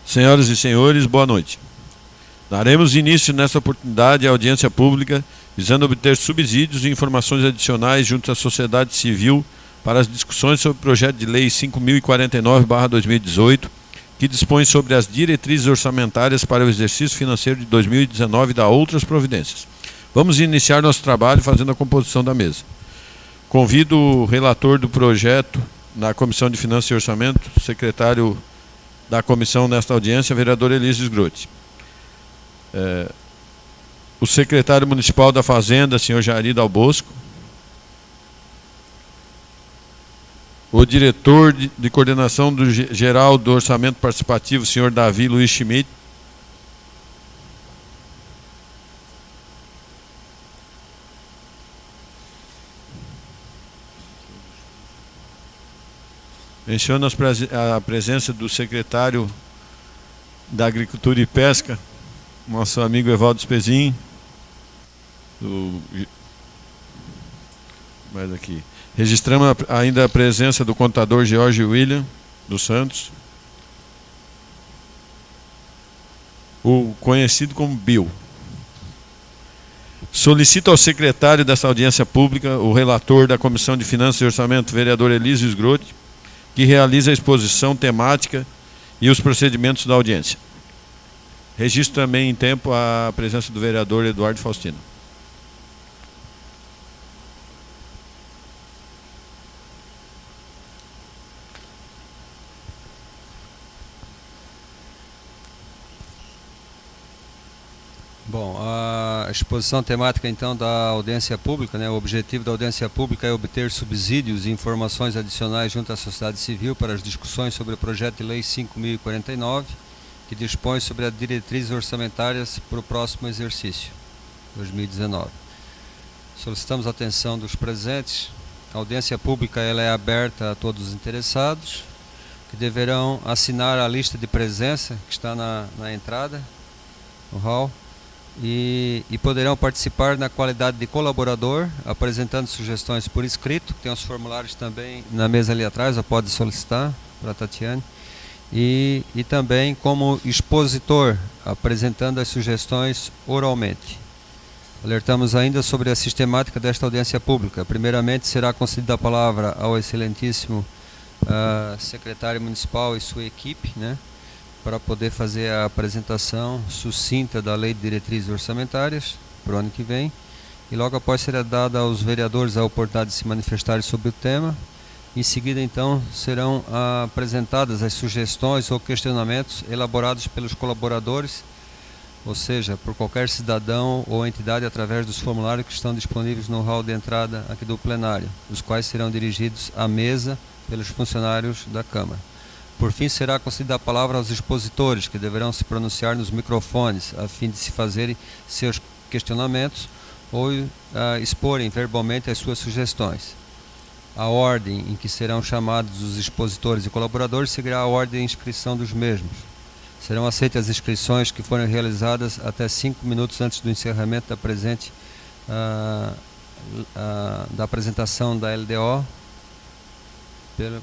Senhoras e senhores, boa noite. Daremos início nesta oportunidade à audiência pública, visando obter subsídios e informações adicionais junto à sociedade civil para as discussões sobre o projeto de lei 5.049/2018, que dispõe sobre as diretrizes orçamentárias para o exercício financeiro de 2019 e da outras providências. Vamos iniciar nosso trabalho fazendo a composição da mesa. Convido o relator do projeto na Comissão de Finanças e Orçamento, secretário da comissão nesta audiência, vereador Elísio Grotti. O secretário municipal da Fazenda, senhor Jairi Dal Bosco. O diretor de coordenação geral do orçamento participativo, senhor Davi Luiz Schmidt. Menciono a presença do secretário da Agricultura e Pesca, nosso amigo Evaldo Spezin. Mais aqui. Registramos ainda a presença do contador George William dos Santos, o conhecido como Bill. Solicito ao secretário dessa audiência pública, o relator da Comissão de Finanças e Orçamento, vereador Elísio Grotti, que realiza a exposição temática e os procedimentos da audiência. Registro também em tempo a presença do vereador Eduardo Faustino. Bom, a exposição temática então da audiência pública, né, o objetivo da audiência pública é obter subsídios e informações adicionais junto à sociedade civil para as discussões sobre o projeto de lei 5.049, que dispõe sobre as diretrizes orçamentárias para o próximo exercício, 2019. Solicitamos a atenção dos presentes. A audiência pública ela é aberta a todos os interessados, que deverão assinar a lista de presença que está na entrada, no hall, e poderão participar na qualidade de colaborador, apresentando sugestões por escrito. Tem os formulários também na mesa ali atrás, pode solicitar para a Tatiane. E também como expositor, apresentando as sugestões oralmente. Alertamos ainda sobre a sistemática desta audiência pública. Primeiramente, será concedida a palavra ao excelentíssimo secretário municipal e sua equipe, né, para poder fazer a apresentação sucinta da Lei de Diretrizes Orçamentárias para o ano que vem. E logo após será dada aos vereadores a oportunidade de se manifestarem sobre o tema. Em seguida, então, serão apresentadas as sugestões ou questionamentos elaborados pelos colaboradores, ou seja, por qualquer cidadão ou entidade através dos formulários que estão disponíveis no hall de entrada aqui do plenário, os quais serão dirigidos à mesa pelos funcionários da Câmara. Por fim, será concedida a palavra aos expositores, que deverão se pronunciar nos microfones, a fim de se fazerem seus questionamentos ou exporem verbalmente as suas sugestões. A ordem em que serão chamados os expositores e colaboradores seguirá a ordem de inscrição dos mesmos. Serão aceitas as inscrições que forem realizadas até 5 minutos antes do encerramento da presente da apresentação da LDO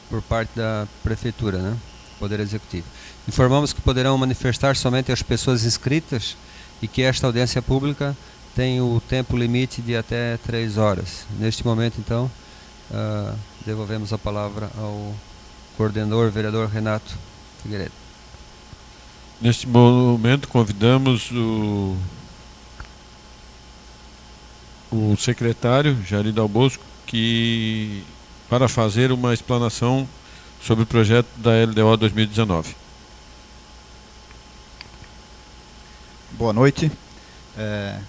por parte da Prefeitura, né? Poder Executivo. Informamos que poderão manifestar somente as pessoas inscritas e que esta audiência pública tem o tempo limite de até 3 horas. Neste momento, então, devolvemos a palavra ao coordenador, vereador Renato Figueiredo. Neste momento, convidamos o secretário, Jairi Dal Bosco, para fazer uma explanação sobre o projeto da LDO 2019. Boa noite.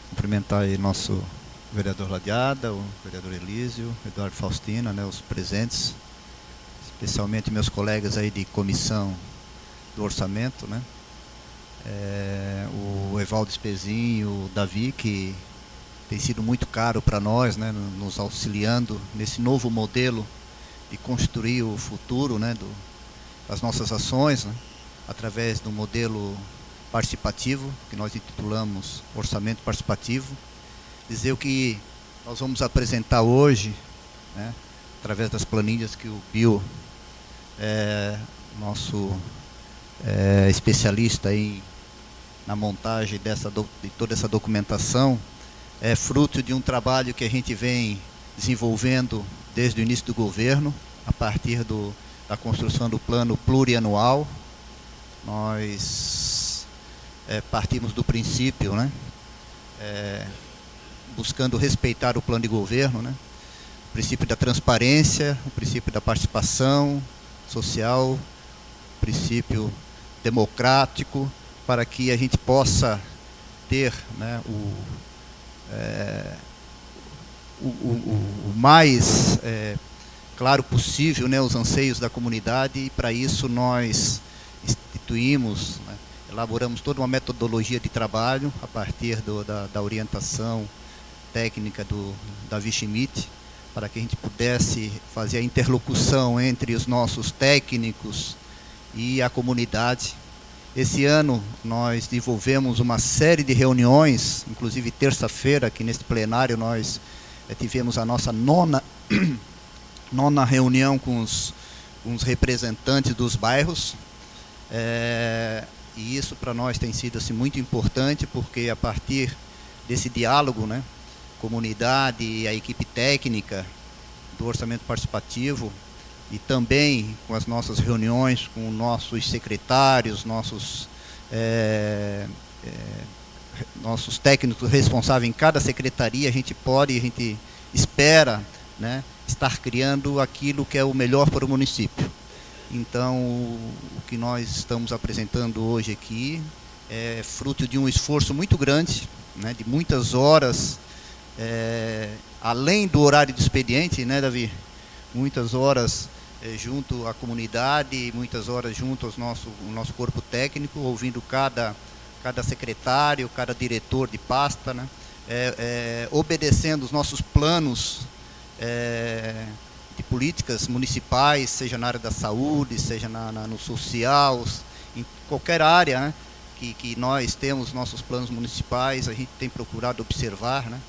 Cumprimentar aí nosso vereador Ladeada, o vereador Elísio, Eduardo Faustino, né, os presentes, especialmente meus colegas aí de comissão do orçamento, né, o Evaldo Spezin e o Davi, que tem sido muito caro para nós, né, nos auxiliando nesse novo modelo de construir o futuro, né, das nossas ações, né, através do modelo participativo, que nós intitulamos Orçamento Participativo. Dizer o que nós vamos apresentar hoje, né, através das planilhas que o Bill, nosso especialista na montagem de toda essa documentação, é fruto de um trabalho que a gente vem desenvolvendo desde o início do governo, a partir da construção do plano plurianual. Nós partimos do princípio, né, buscando respeitar o plano de governo, né, o princípio da transparência, o princípio da participação social, o princípio democrático, para que a gente possa ter, né, o mais claro possível, né, os anseios da comunidade, e para isso nós instituímos, né, elaboramos toda uma metodologia de trabalho a partir da orientação técnica do Davi Schmidt, para que a gente pudesse fazer a interlocução entre os nossos técnicos e a comunidade. Esse ano nós desenvolvemos uma série de reuniões, inclusive terça-feira, aqui neste plenário, nós tivemos a nossa nona reunião com os representantes dos bairros, e isso para nós tem sido assim, muito importante, porque a partir desse diálogo, né, comunidade e a equipe técnica do orçamento participativo, e também com as nossas reuniões com nossos secretários, nossos técnicos responsáveis em cada secretaria, a gente espera, né, estar criando aquilo que é o melhor para o município. Então, o que nós estamos apresentando hoje aqui é fruto de um esforço muito grande, né, de muitas horas, além do horário de expediente, né, Davi? Muitas horas junto à comunidade, muitas horas junto ao nosso corpo técnico, ouvindo cada secretário, cada diretor de pasta, né? Obedecendo os nossos planos de políticas municipais, seja na área da saúde, seja no social, em qualquer área, né, que nós temos nossos planos municipais, a gente tem procurado observar, né,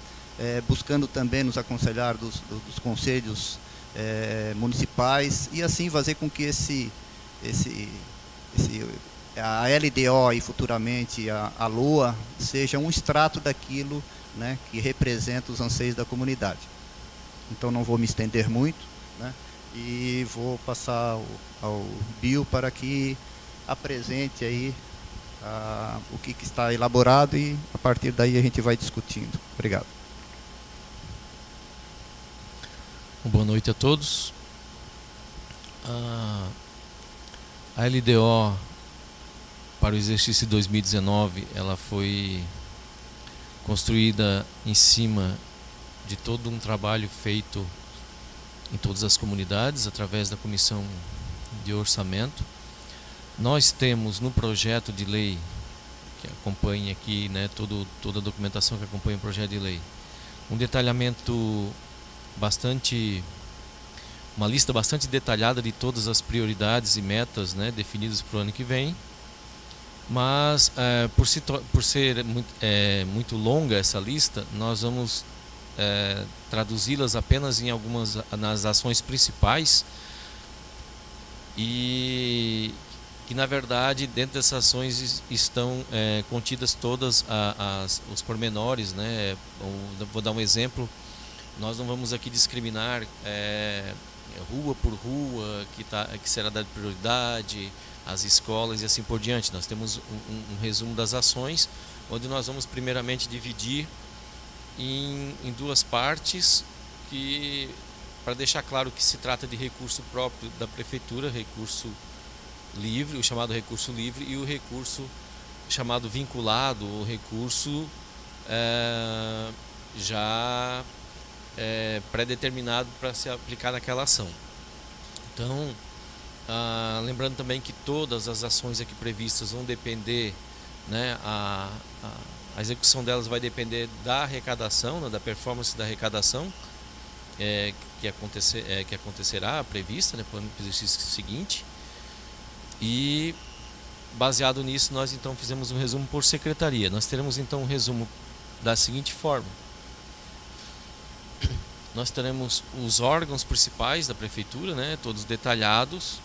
buscando também nos aconselhar dos conselhos municipais, e assim fazer com que a LDO e futuramente a LOA seja um extrato daquilo, né, que representa os anseios da comunidade. Então não vou me estender muito, né, e vou passar ao Bill para que apresente aí o que está elaborado, e a partir daí a gente vai discutindo. Obrigado. Boa noite a todos. A LDO para o exercício de 2019, ela foi construída em cima de todo um trabalho feito em todas as comunidades, através da Comissão de Orçamento. Nós temos no projeto de lei, que acompanha aqui, né, toda a documentação que acompanha o projeto de lei, um detalhamento uma lista bastante detalhada de todas as prioridades e metas, né, definidas para o ano que vem, mas por ser muito longa essa lista, nós vamos traduzi-las apenas nas ações principais, e que na verdade dentro dessas ações estão contidas todas os pormenores, né. Vou dar um exemplo. Nós não vamos aqui discriminar rua por rua que será dada prioridade, as escolas e assim por diante. Nós temos um resumo das ações, onde nós vamos primeiramente dividir em duas partes, para deixar claro que se trata de recurso próprio da prefeitura, recurso livre, o chamado recurso livre, e o recurso chamado vinculado, o recurso já pré-determinado para se aplicar naquela ação. Então, lembrando também que todas as ações aqui previstas vão depender, né, a execução delas vai depender da arrecadação, né, da performance da arrecadação que acontecerá, prevista, né, para o exercício seguinte. E baseado nisso, nós então fizemos um resumo por secretaria. Nós teremos então um resumo da seguinte forma: nós teremos os órgãos principais da prefeitura, né, todos detalhados,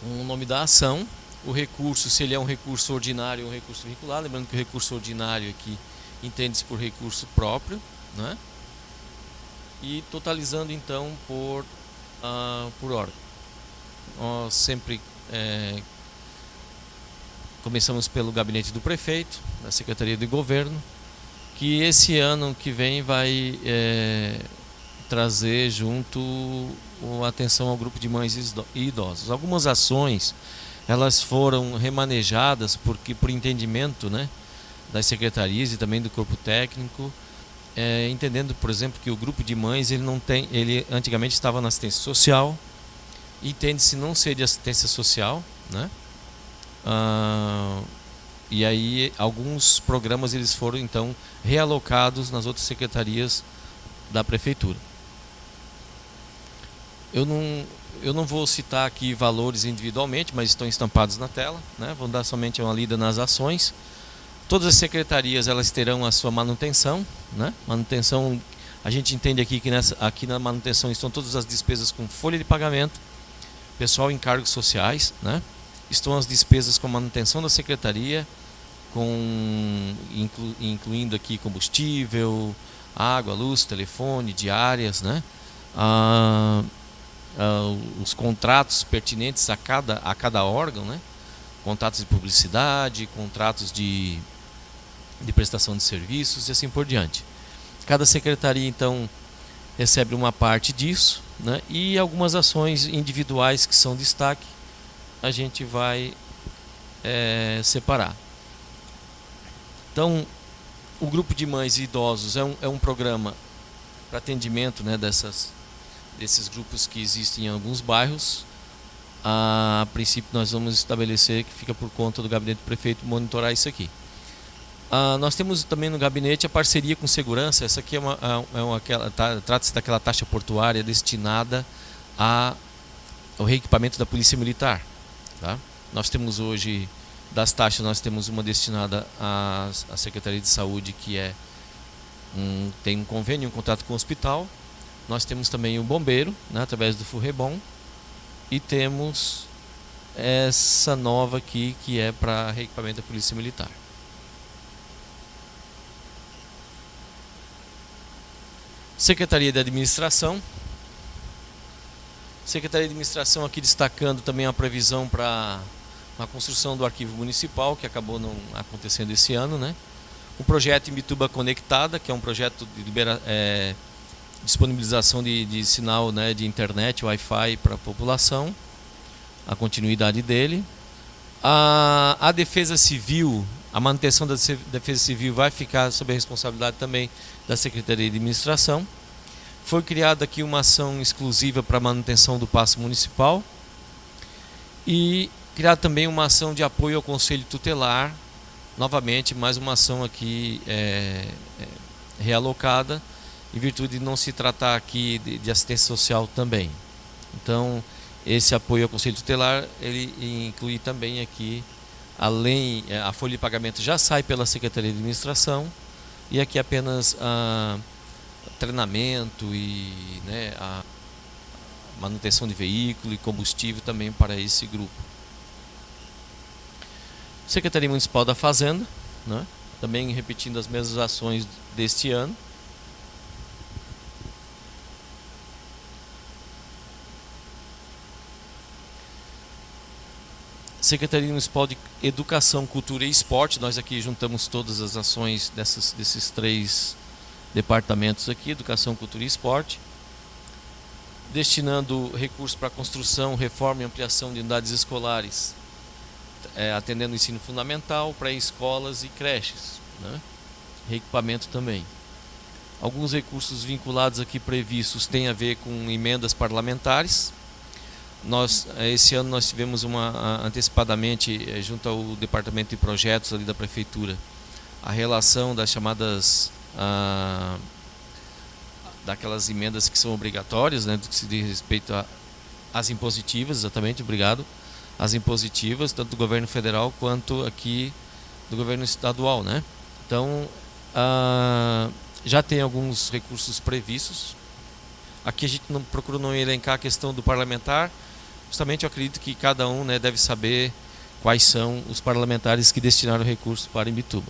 com o nome da ação, o recurso, se ele é um recurso ordinário ou um recurso vinculado. Lembrando que o recurso ordinário aqui entende-se por recurso próprio, né? E totalizando então por órgão. Nós sempre começamos pelo gabinete do prefeito, da Secretaria de Governo, que esse ano que vem vai trazer junto a atenção ao grupo de mães e idosos. Algumas ações elas foram remanejadas por entendimento, né, das secretarias e também do corpo técnico, entendendo, por exemplo, que o grupo de mães ele antigamente estava na assistência social e entende-se não ser de assistência social, né? E aí alguns programas eles foram então realocados nas outras secretarias da prefeitura. Eu não vou citar aqui valores individualmente, mas estão estampados na tela, né? Vou dar somente uma lida nas ações. Todas as secretarias elas terão a sua manutenção, né? Manutenção, a gente entende aqui que aqui na manutenção estão todas as despesas com folha de pagamento, pessoal em cargos sociais, né? Estão as despesas com manutenção da secretaria, incluindo aqui combustível, água, luz, telefone, diárias, né? Os contratos pertinentes a cada órgão, né? Contratos de publicidade, contratos de prestação de serviços e assim por diante. Cada secretaria então recebe uma parte disso, né? E algumas ações individuais que são destaque a gente vai separar. Então, o grupo de mães e idosos é um programa para atendimento, né, desses grupos que existem em alguns bairros. A princípio nós vamos estabelecer que fica por conta do gabinete do prefeito monitorar isso aqui. Nós temos também no gabinete a parceria com segurança. Essa aqui trata-se daquela taxa portuária destinada ao reequipamento da Polícia Militar, tá? Nós temos hoje, das taxas, nós temos uma destinada à Secretaria de Saúde, que tem um convênio, um contrato com o hospital. Nós temos também o bombeiro, né, através do Furrebom, e temos essa nova aqui, que é para reequipamento da Polícia Militar. Secretaria de Administração. Secretaria de Administração aqui destacando também a previsão para a construção do arquivo municipal, que acabou não acontecendo esse ano, né? O projeto Imbituba Conectada, que é um projeto de disponibilização de sinal, né, de internet, Wi-Fi para a população, a continuidade dele. A Defesa Civil, a manutenção da Defesa Civil vai ficar sob a responsabilidade também da Secretaria de Administração. Foi criada aqui uma ação exclusiva para a manutenção do paço municipal e criada também uma ação de apoio ao Conselho Tutelar, novamente mais uma ação aqui realocada, em virtude de não se tratar aqui de assistência social também. Então, esse apoio ao Conselho Tutelar, ele inclui também aqui, além, a folha de pagamento já sai pela Secretaria de Administração, e aqui apenas treinamento e, né, a manutenção de veículo e combustível também para esse grupo. Secretaria Municipal da Fazenda, né, também repetindo as mesmas ações deste ano. Secretaria Municipal de Educação, Cultura e Esporte, nós aqui juntamos todas as ações desses três departamentos aqui, Educação, Cultura e Esporte, destinando recursos para construção, reforma e ampliação de unidades escolares, atendendo o ensino fundamental, pré-escolas e creches, né? Reequipamento também. Alguns recursos vinculados aqui previstos têm a ver com emendas parlamentares. Esse ano nós tivemos antecipadamente, junto ao Departamento de Projetos ali da Prefeitura, a relação das chamadas, daquelas emendas que são obrigatórias, né, do que se diz respeito às impositivas, exatamente, obrigado, as impositivas, tanto do governo federal quanto aqui do governo estadual, né? Então, já tem alguns recursos previstos. Aqui a gente procura não elencar a questão do parlamentar. Justamente eu acredito que cada um, né, deve saber quais são os parlamentares que destinaram recursos para Imbituba.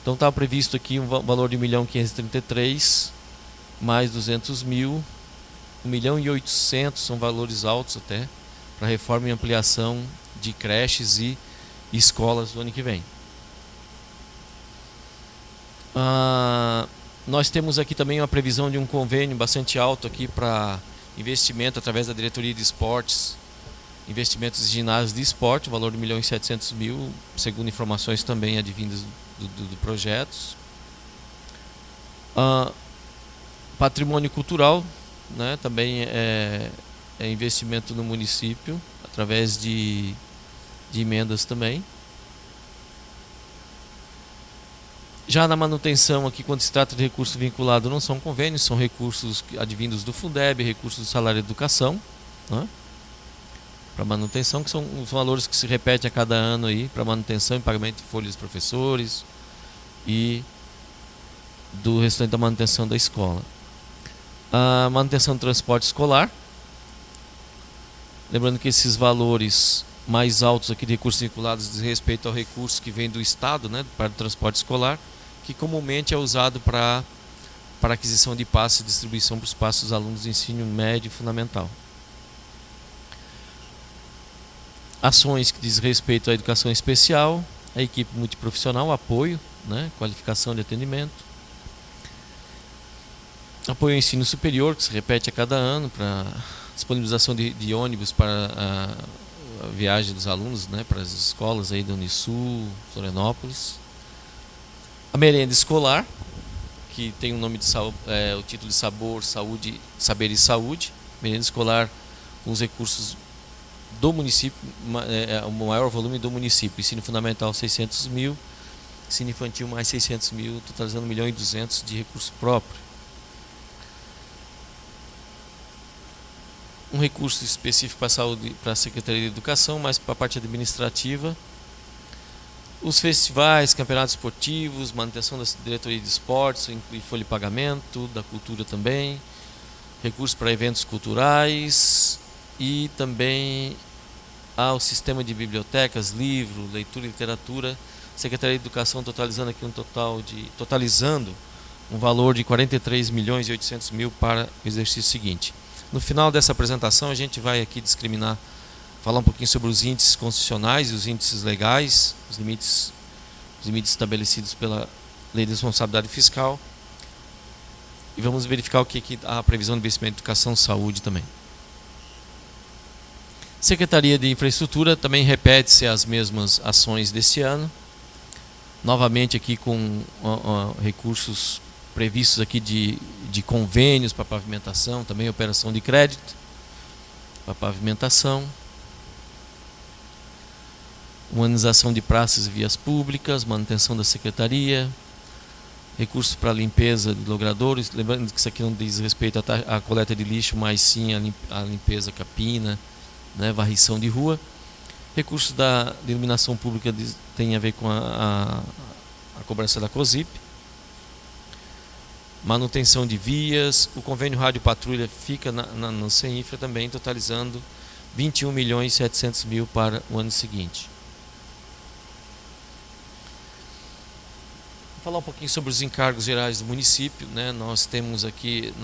Então estava previsto aqui um valor de 1.533.000, mais 200 mil, 1.800.000, são valores altos até, para reforma e ampliação de creches e escolas do ano que vem. Nós temos aqui também uma previsão de um convênio bastante alto aqui para investimento através da diretoria de esportes, investimentos em ginásios de esporte, valor de 1.700.000, segundo informações também advindas do projetos. Patrimônio cultural, né, também é investimento no município, através de emendas também. Já na manutenção aqui, quando se trata de recurso vinculado, não são convênios, são recursos advindos do Fundeb, recursos do salário de educação, né, para manutenção, que são os valores que se repetem a cada ano aí, para manutenção e pagamento de folhas dos professores e do restante da manutenção da escola. A manutenção do transporte escolar, lembrando que esses valores mais altos aqui de recursos vinculados diz respeito ao recurso que vem do Estado, né, para o transporte escolar, que comumente é usado para aquisição de passes e distribuição para os passes dos alunos do ensino médio e fundamental. Ações que diz respeito à educação especial, a equipe multiprofissional, apoio, né, qualificação de atendimento. Apoio ao ensino superior, que se repete a cada ano, para disponibilização de ônibus para a viagem dos alunos, né, para as escolas aí da Unisul, Florianópolis. A merenda escolar, que tem o nome de o título de Saber e Saúde. Merenda escolar com os recursos do município, o maior volume do município. Ensino fundamental 600.000, ensino infantil mais 600.000, totalizando 1.200.000 de recurso próprio. Um recurso específico para a saúde, para a Secretaria de Educação, mas para a parte administrativa. Os festivais, campeonatos esportivos, manutenção da diretoria de esportes, inclui folha de pagamento, da cultura também, recursos para eventos culturais e também ao sistema de bibliotecas, livro, leitura e literatura. Secretaria de Educação totalizando aqui totalizando um valor de 43.800.000 para o exercício seguinte. No final dessa apresentação a gente vai aqui falar um pouquinho sobre os índices constitucionais e os índices legais, os limites estabelecidos pela Lei de Responsabilidade Fiscal, e vamos verificar o que a previsão de investimento em educação e saúde também. Secretaria de Infraestrutura também repete-se as mesmas ações desse ano, novamente aqui com recursos previstos aqui de convênios para pavimentação, também operação de crédito para pavimentação, humanização de praças e vias públicas, manutenção da secretaria, recursos para limpeza de logradouros, lembrando que isso aqui não diz respeito à coleta de lixo, mas sim à limpeza capina, né, varrição de rua. Recursos da iluminação pública tem a ver com a cobrança da COSIP. Manutenção de vias, o convênio Rádio Patrulha fica no CENIFRA também, totalizando 21.700.000 para o ano seguinte. Vou falar um pouquinho sobre os encargos gerais do município, né? Nós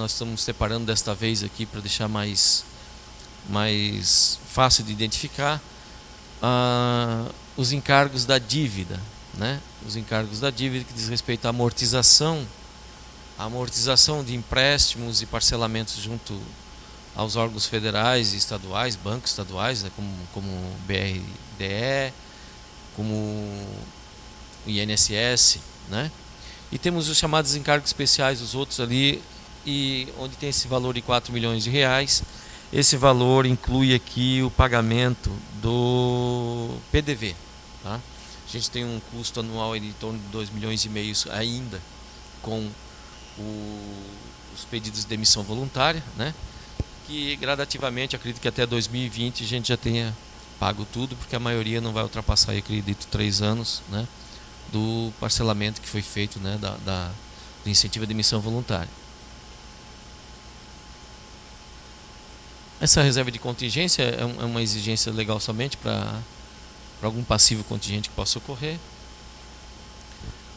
estamos separando desta vez aqui para deixar mais fácil de identificar os encargos da dívida, né? Os encargos da dívida que diz respeito à amortização de empréstimos e parcelamentos junto aos órgãos federais e estaduais, bancos estaduais, né, como o BRDE, como o INSS, né? E temos os chamados encargos especiais, os outros ali, e onde tem esse valor de 4 milhões de reais. Esse valor inclui aqui o pagamento do PDV, tá? A gente tem um custo anual em torno de 2,5 milhões ainda com os pedidos de demissão voluntária, né? Que gradativamente, acredito que até 2020 a gente já tenha pago tudo, porque a maioria não vai ultrapassar, eu acredito, 3 anos, né, do parcelamento que foi feito, né, do incentivo à demissão voluntária. Essa reserva de contingência é uma exigência legal somente para para algum passivo contingente que possa ocorrer.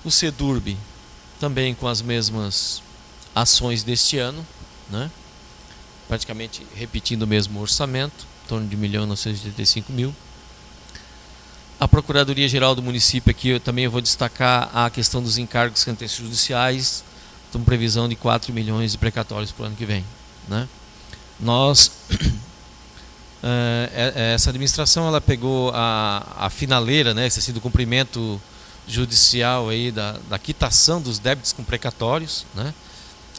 O SEDURB também com as mesmas ações deste ano, né? Praticamente repetindo o mesmo orçamento, em torno de R$ 1.985.000. A Procuradoria-Geral do município aqui eu também vou destacar a questão dos encargos judiciais, com previsão de 4 milhões de precatórios para o ano que vem, né? Nós, essa administração, ela pegou a finaleira, né, esse assim, do cumprimento judicial aí da quitação dos débitos com precatórios, né?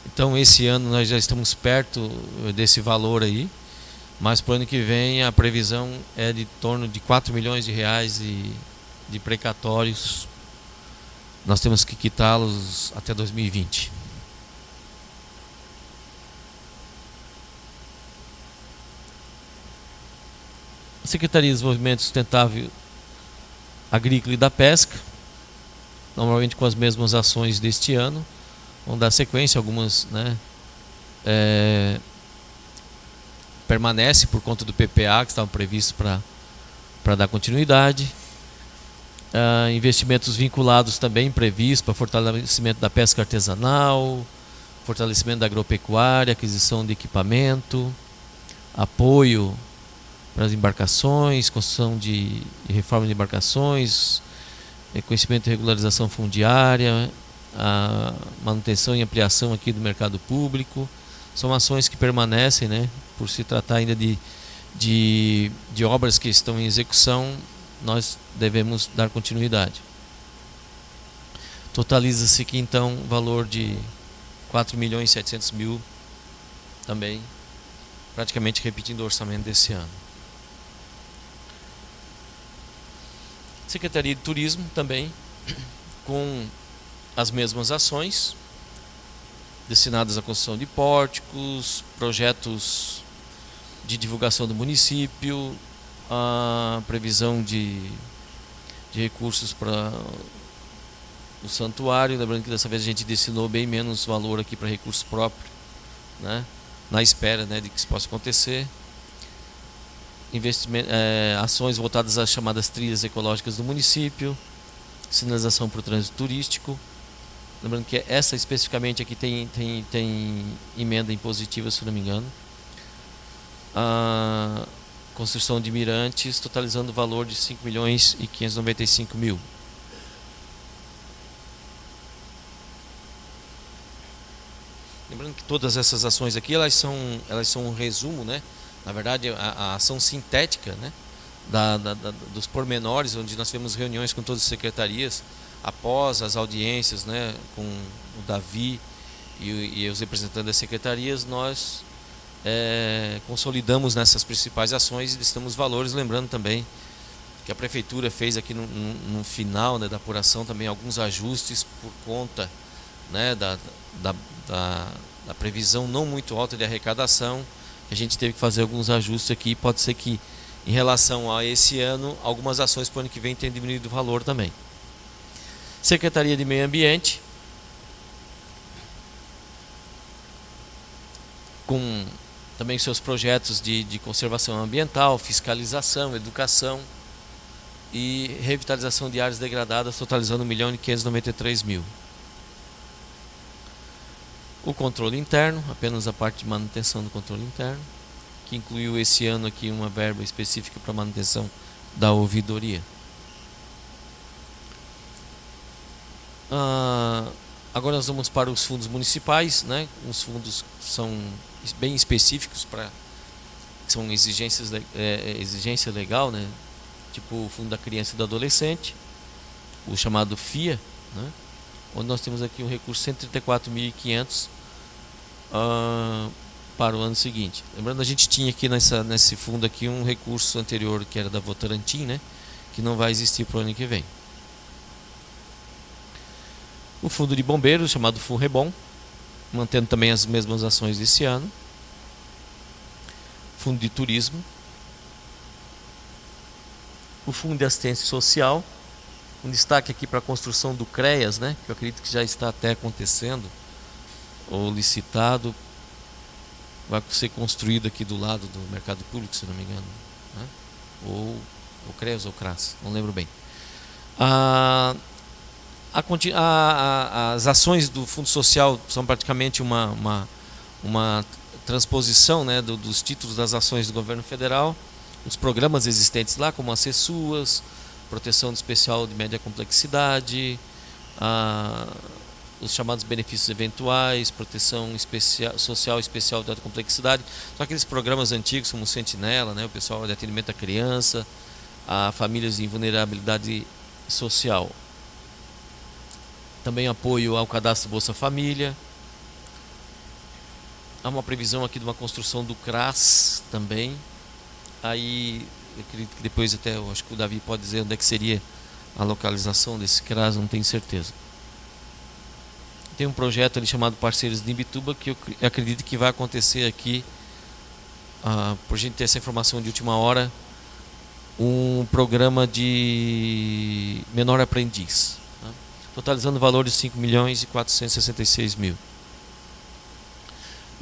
Então esse ano nós já estamos perto desse valor aí, mas para o ano que vem a previsão é de torno de 4 milhões de reais de precatórios. Nós temos que quitá-los até 2020. A Secretaria de Desenvolvimento Sustentável Agrícola e da Pesca, normalmente com as mesmas ações deste ano, vão dar sequência, algumas, né, permanece por conta do PPA que estavam previstos para dar continuidade. Investimentos vinculados também previstos para fortalecimento da pesca artesanal, fortalecimento da agropecuária, aquisição de equipamento, apoio para as embarcações, construção de reforma de embarcações, reconhecimento e regularização fundiária, a manutenção e ampliação aqui do mercado público. São ações que permanecem, né, por se tratar ainda de obras que estão em execução, nós devemos dar continuidade. Totaliza-se aqui então o valor de 4.700.000, também praticamente repetindo o orçamento desse ano. Secretaria de Turismo também com as mesmas ações destinadas à construção de pórticos, projetos de divulgação do município, a previsão de recursos para o santuário. Lembrando que dessa vez a gente destinou bem menos valor aqui para recurso próprio, né, na espera, né, de que isso possa acontecer. Ações voltadas às chamadas trilhas ecológicas do município, sinalização para o trânsito turístico. Lembrando que essa especificamente aqui tem emenda impositiva, se não me engano. A construção de mirantes, totalizando o valor de 5.595.000. Lembrando que todas essas ações aqui elas são um resumo, né? Na verdade, a ação sintética, né, dos pormenores, onde nós tivemos reuniões com todas as secretarias, após as audiências, né, com o Davi e os representantes das secretarias, nós consolidamos nessas principais ações e listamos valores, lembrando também que a Prefeitura fez aqui no final, né, da apuração também alguns ajustes por conta, né, da previsão não muito alta de arrecadação. A gente teve que fazer alguns ajustes aqui, pode ser que em relação a esse ano, algumas ações para o ano que vem tenham diminuído o valor também. Secretaria de Meio Ambiente, com também seus projetos de conservação ambiental, fiscalização, educação e revitalização de áreas degradadas, totalizando R$ 1.593.000. O controle interno, apenas a parte de manutenção do controle interno, que incluiu esse ano aqui uma verba específica para manutenção da ouvidoria. Agora nós vamos para os fundos municipais, né? Os fundos são bem específicos, são exigência legal, né? Tipo o Fundo da Criança e do Adolescente, o chamado FIA, né? Onde nós temos aqui um recurso de 134.500 para o ano seguinte. Lembrando, a gente tinha aqui nesse fundo aqui um recurso anterior que era da Votorantim, né, que não vai existir para o ano que vem. O fundo de bombeiros, chamado FUNREBOM, mantendo também as mesmas ações desse ano. Fundo de turismo. O fundo de assistência social, um destaque aqui para a construção do CREAS, né, que eu acredito que já está até acontecendo, ou licitado, vai ser construído aqui do lado do mercado público, se não me engano, né? Ou o CREAS ou CRAS, não lembro bem. As ações do Fundo Social são praticamente uma transposição, né, dos títulos das ações do governo federal, os programas existentes lá, como as CESUAS, proteção especial de média complexidade, os chamados benefícios eventuais, proteção social especial de alta complexidade. São aqueles programas antigos como o Sentinela, né, o pessoal de atendimento à criança, a famílias em vulnerabilidade social. Também apoio ao cadastro Bolsa Família. Há uma previsão aqui de uma construção do CRAS também. Aí, eu acredito que depois até, eu acho que o Davi pode dizer onde é que seria a localização desse CRAS, não tenho certeza. Tem um projeto ali chamado Parceiros de Imbituba, que eu acredito que vai acontecer aqui, por a gente ter essa informação de última hora, um programa de menor aprendiz, né? Totalizando o valor de 5.466.000.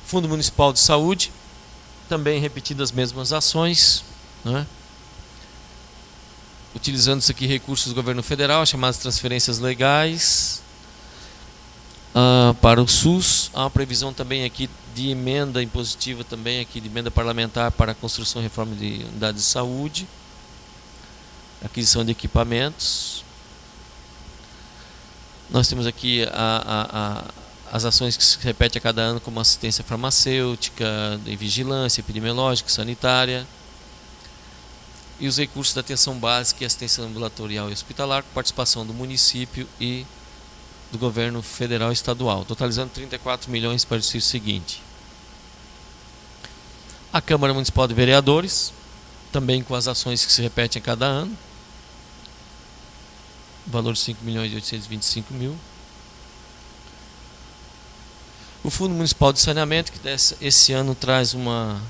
Fundo Municipal de Saúde, também repetindo as mesmas ações, né? Utilizando-se aqui recursos do governo federal, chamadas transferências legais, para o SUS. Há uma previsão também aqui de emenda impositiva, também aqui de emenda parlamentar para a construção e reforma de unidades de saúde, aquisição de equipamentos. Nós temos aqui as ações que se repetem a cada ano, como assistência farmacêutica, de vigilância epidemiológica, sanitária, e os recursos da atenção básica e assistência ambulatorial e hospitalar, com participação do município e do governo federal e estadual, totalizando 34 milhões para o exercício seguinte. A Câmara Municipal de Vereadores, também com as ações que se repetem a cada ano, valor de 5.825.000. O Fundo Municipal de Saneamento, que esse ano traz uma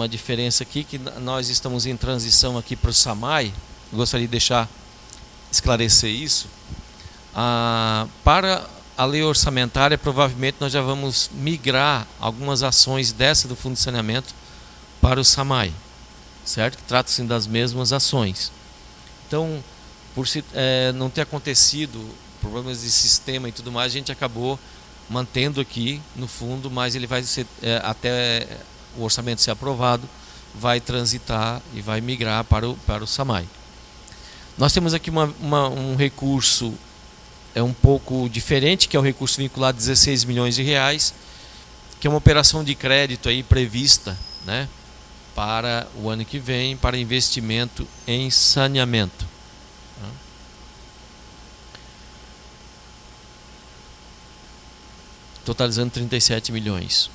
diferença aqui, que nós estamos em transição aqui para o SAMAI. Eu gostaria de esclarecer isso. Para a lei orçamentária, provavelmente nós já vamos migrar algumas ações dessa do Fundo de Saneamento para o SAMAI, certo? Que trata-se das mesmas ações. Então, por não ter acontecido problemas de sistema e tudo mais, a gente acabou mantendo aqui no fundo, mas ele vai ser, até o orçamento ser aprovado, vai transitar e vai migrar para o SAMAI. Nós temos aqui um recurso um pouco diferente, que é o recurso vinculado a 16 milhões de reais, que é uma operação de crédito aí prevista, né, para o ano que vem, para investimento em saneamento. Totalizando 37 milhões.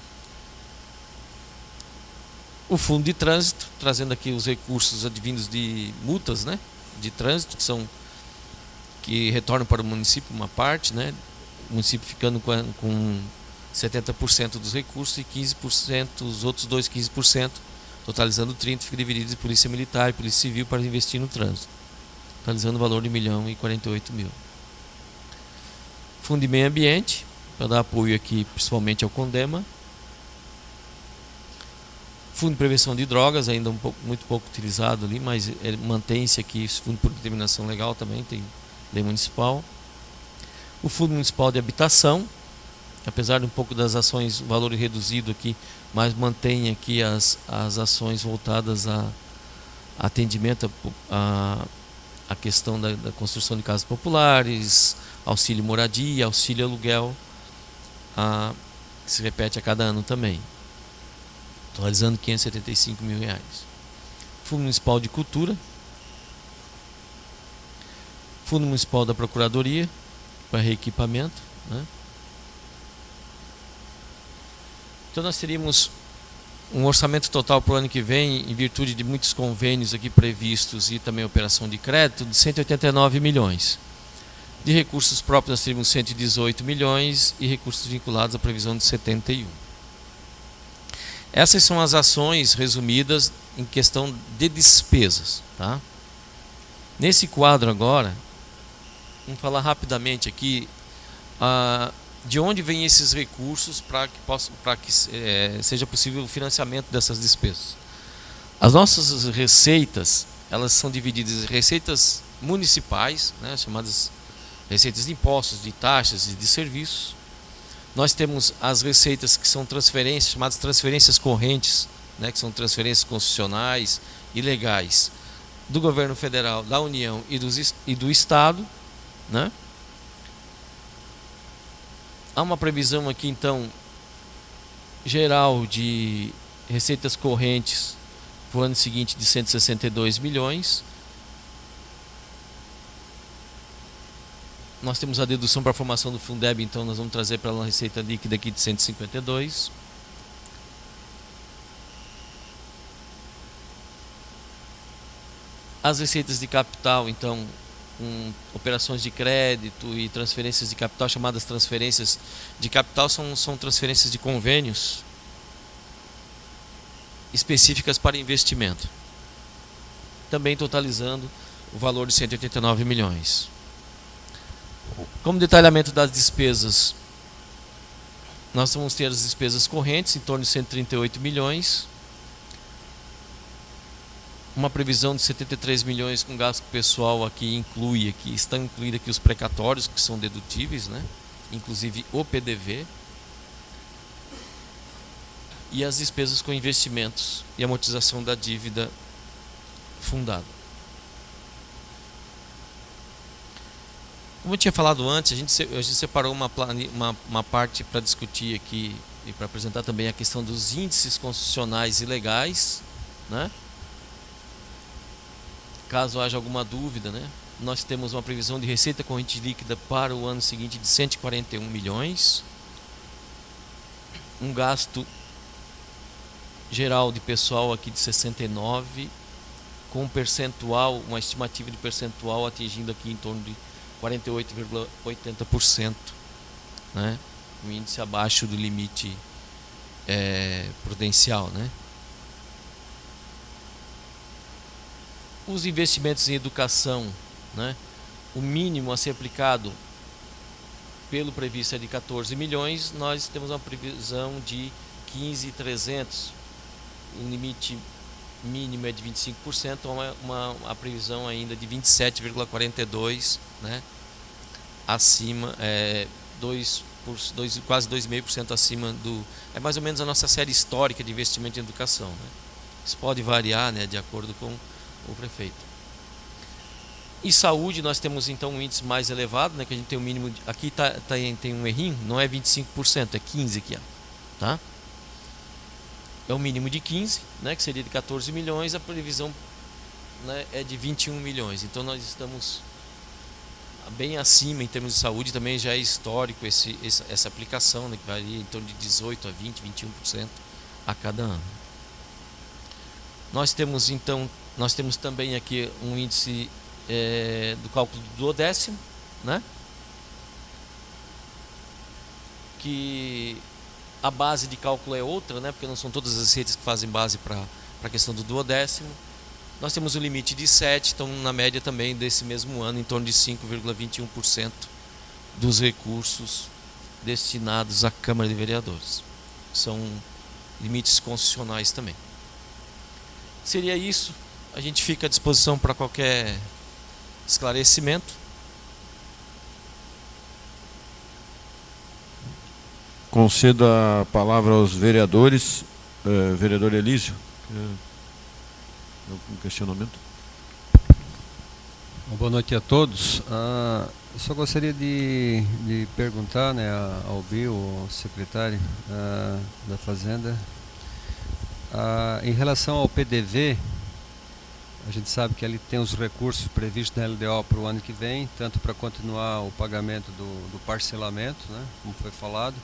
O Fundo de Trânsito, trazendo aqui os recursos advindos de multas, né, de trânsito, que retornam para o município uma parte, né, o município ficando com 70% dos recursos e 15%, os outros 15%, totalizando 30%, fica dividido em Polícia Militar e Polícia Civil para investir no trânsito, totalizando o valor de 1.048.000. Fundo de Meio Ambiente, para dar apoio aqui principalmente ao CONDEMA. Fundo de Prevenção de Drogas, ainda muito pouco utilizado ali, mas mantém-se aqui. Esse fundo por determinação legal também, tem lei municipal. O Fundo Municipal de Habitação, apesar de um pouco das ações, valor reduzido aqui, mas mantém aqui as ações voltadas a atendimento a questão da construção de casas populares, auxílio moradia, auxílio aluguel, que se repete a cada ano também, totalizando 575 mil reais. Fundo Municipal de Cultura, Fundo Municipal da Procuradoria para reequipamento, né? Então nós teríamos um orçamento total para o ano que vem, em virtude de muitos convênios aqui previstos e também operação de crédito, de 189 milhões. De recursos próprios nós teríamos 118 milhões e recursos vinculados à previsão de 71. Essas são as ações resumidas em questão de despesas, tá? Nesse quadro agora, vamos falar rapidamente aqui de onde vêm esses recursos para que seja possível o financiamento dessas despesas. As nossas receitas, elas são divididas em receitas municipais, né, chamadas receitas de impostos, de taxas e de serviços. Nós temos as receitas que são transferências, chamadas transferências correntes, né, que são transferências constitucionais e legais do governo federal, da União e do Estado, né? Há uma previsão aqui, então, geral de receitas correntes para o ano seguinte de 162 milhões. Nós temos a dedução para a formação do Fundeb, então nós vamos trazer para uma receita líquida aqui de 152. As receitas de capital, então, com operações de crédito e transferências de capital, chamadas transferências de capital, são transferências de convênios específicas para investimento, também totalizando o valor de 189 milhões. Como detalhamento das despesas, nós vamos ter as despesas correntes em torno de 138 milhões, uma previsão de 73 milhões com gasto pessoal aqui estão incluídos aqui os precatórios que são dedutíveis, né? Inclusive o PDV, e as despesas com investimentos e amortização da dívida fundada. Como eu tinha falado antes, a gente separou uma parte para discutir aqui e para apresentar também a questão dos índices constitucionais e legais, né? Caso haja alguma dúvida, né? Nós temos uma previsão de receita corrente líquida para o ano seguinte de 141 milhões, um gasto geral de pessoal aqui de 69, com um percentual, uma estimativa de percentual atingindo aqui em torno de 48,80%, né? Um índice abaixo do limite prudencial, né? Os investimentos em educação, né? O mínimo a ser aplicado pelo previsto é de 14 milhões, nós temos uma previsão de 15.300, o limite mínimo é de 25%, uma previsão ainda de 27,42%, né? Acima, quase 2,5% acima do... É mais ou menos a nossa série histórica de investimento em educação, né? Isso pode variar, né, de acordo com o prefeito. Em saúde nós temos então um índice mais elevado, né, que a gente tem um mínimo de, aqui tem um errinho, não é 25%, é 15 aqui, ó, tá? É um mínimo de 15, né, que seria de 14 milhões, a previsão, né, é de 21 milhões. Então nós estamos bem acima em termos de saúde, também já é histórico essa aplicação, né, que varia em torno de 18 a 20, 21% a cada ano. Nós temos também aqui um índice do cálculo do duodécimo, né? Que a base de cálculo é outra, né? Porque não são todas as receitas que fazem base para a questão do duodécimo. Nós temos o limite de 7, então na média também desse mesmo ano, em torno de 5,21% dos recursos destinados à Câmara de Vereadores. São limites constitucionais também. Seria isso. A gente fica à disposição para qualquer esclarecimento. Concedo a palavra aos vereadores. Vereador Elísio, algum questionamento? Boa noite a todos. Eu só gostaria de perguntar, né, ao Bill, ao secretário da Fazenda, em relação ao PDV. A gente sabe que ali tem os recursos previstos na LDO para o ano que vem, tanto para continuar o pagamento do parcelamento, né, como foi falado,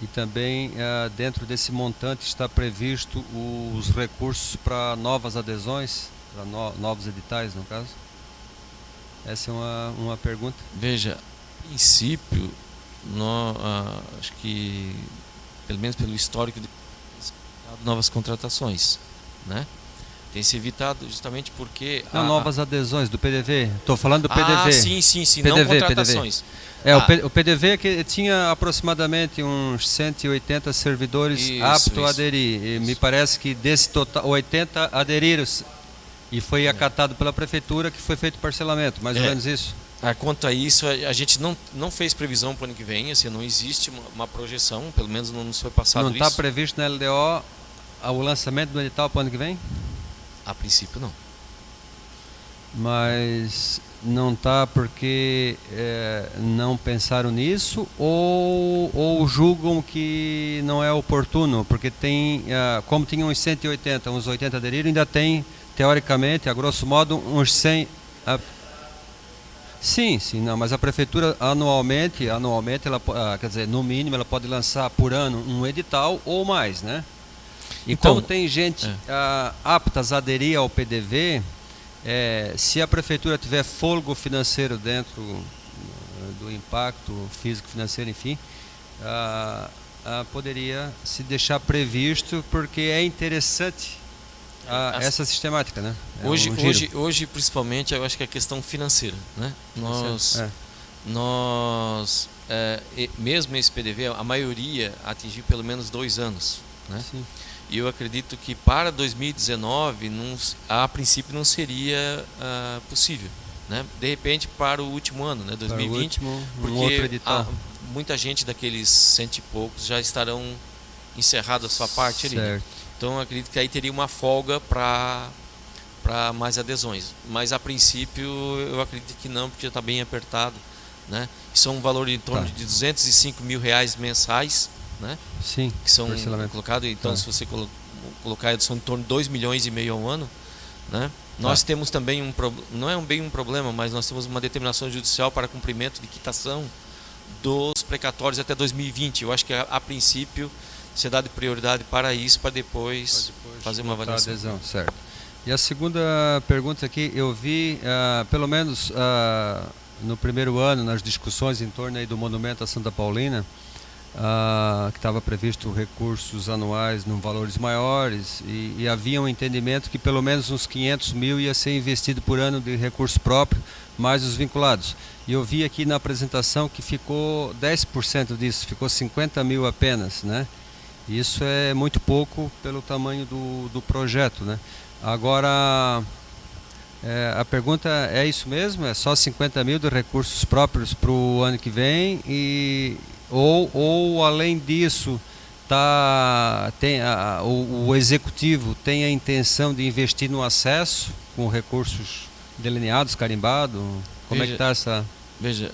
e também dentro desse montante está previsto os recursos para novas adesões, para novos editais, no caso. Essa é uma pergunta. Veja, a princípio, acho que, pelo menos pelo histórico, de novas contratações, né? Tem se evitado justamente porque... Não, novas adesões do PDV. Estou falando do PDV. Sim, PDV, não contratações. O PDV que tinha aproximadamente uns 180 servidores aptos a aderir. E me parece que desse total, 80 aderiram. E foi acatado pela prefeitura que foi feito parcelamento, mais ou menos isso. Quanto a isso, a gente não fez previsão para o ano que vem, assim, não existe uma projeção, pelo menos não nos foi passado isso. Não está previsto na LDO o lançamento do edital para o ano que vem? A princípio não. Mas não está porque não pensaram nisso ou julgam que não é oportuno? Porque tem, como tinha uns 180, uns 80 aderiram, ainda tem, teoricamente, a grosso modo, uns 100... Sim, não, mas a prefeitura anualmente ela, quer dizer, no mínimo ela pode lançar por ano um edital ou mais, né? E então, como tem gente aptas a aderir ao PDV, se a prefeitura tiver fôlego financeiro dentro do impacto físico-financeiro, enfim, poderia se deixar previsto, porque é interessante essa sistemática, né? Hoje, principalmente, eu acho que é a questão financeira, né? Nós mesmo esse PDV, a maioria atingiu pelo menos 2 anos, né? Sim. E eu acredito que para 2019, a princípio, não seria possível, né? De repente, para o último ano, né? 2020, porque muita gente daqueles 100 e poucos já estarão encerrado a sua parte ali. Né? Então, eu acredito que aí teria uma folga para mais adesões. Mas, a princípio, eu acredito que não, porque já está bem apertado, né? Isso é um valor em torno de R$205 mil mensais, né? Sim, que são colocados. Então, se você colocar, são em torno de 2,5 milhões ao ano, né? Nós temos também não é bem um problema, mas nós temos uma determinação judicial para cumprimento de quitação dos precatórios até 2020. Eu acho que a princípio ser dado prioridade para isso, para depois fazer uma avaliação. Adesão, certo. E a segunda pergunta aqui, eu vi, pelo menos no primeiro ano, nas discussões em torno aí do monumento a Santa Paulina, que estava previsto recursos anuais em valores maiores e havia um entendimento que pelo menos uns 500 mil ia ser investido por ano de recurso próprio, mais os vinculados. E eu vi aqui na apresentação que ficou 10% disso, ficou 50 mil apenas, né? Isso é muito pouco pelo tamanho do projeto, né? Agora, a pergunta é isso mesmo? É só 50 mil de recursos próprios para o ano que vem? Ou além disso, o executivo tem a intenção de investir no acesso com recursos delineados, carimbados? Como é que está essa... Veja,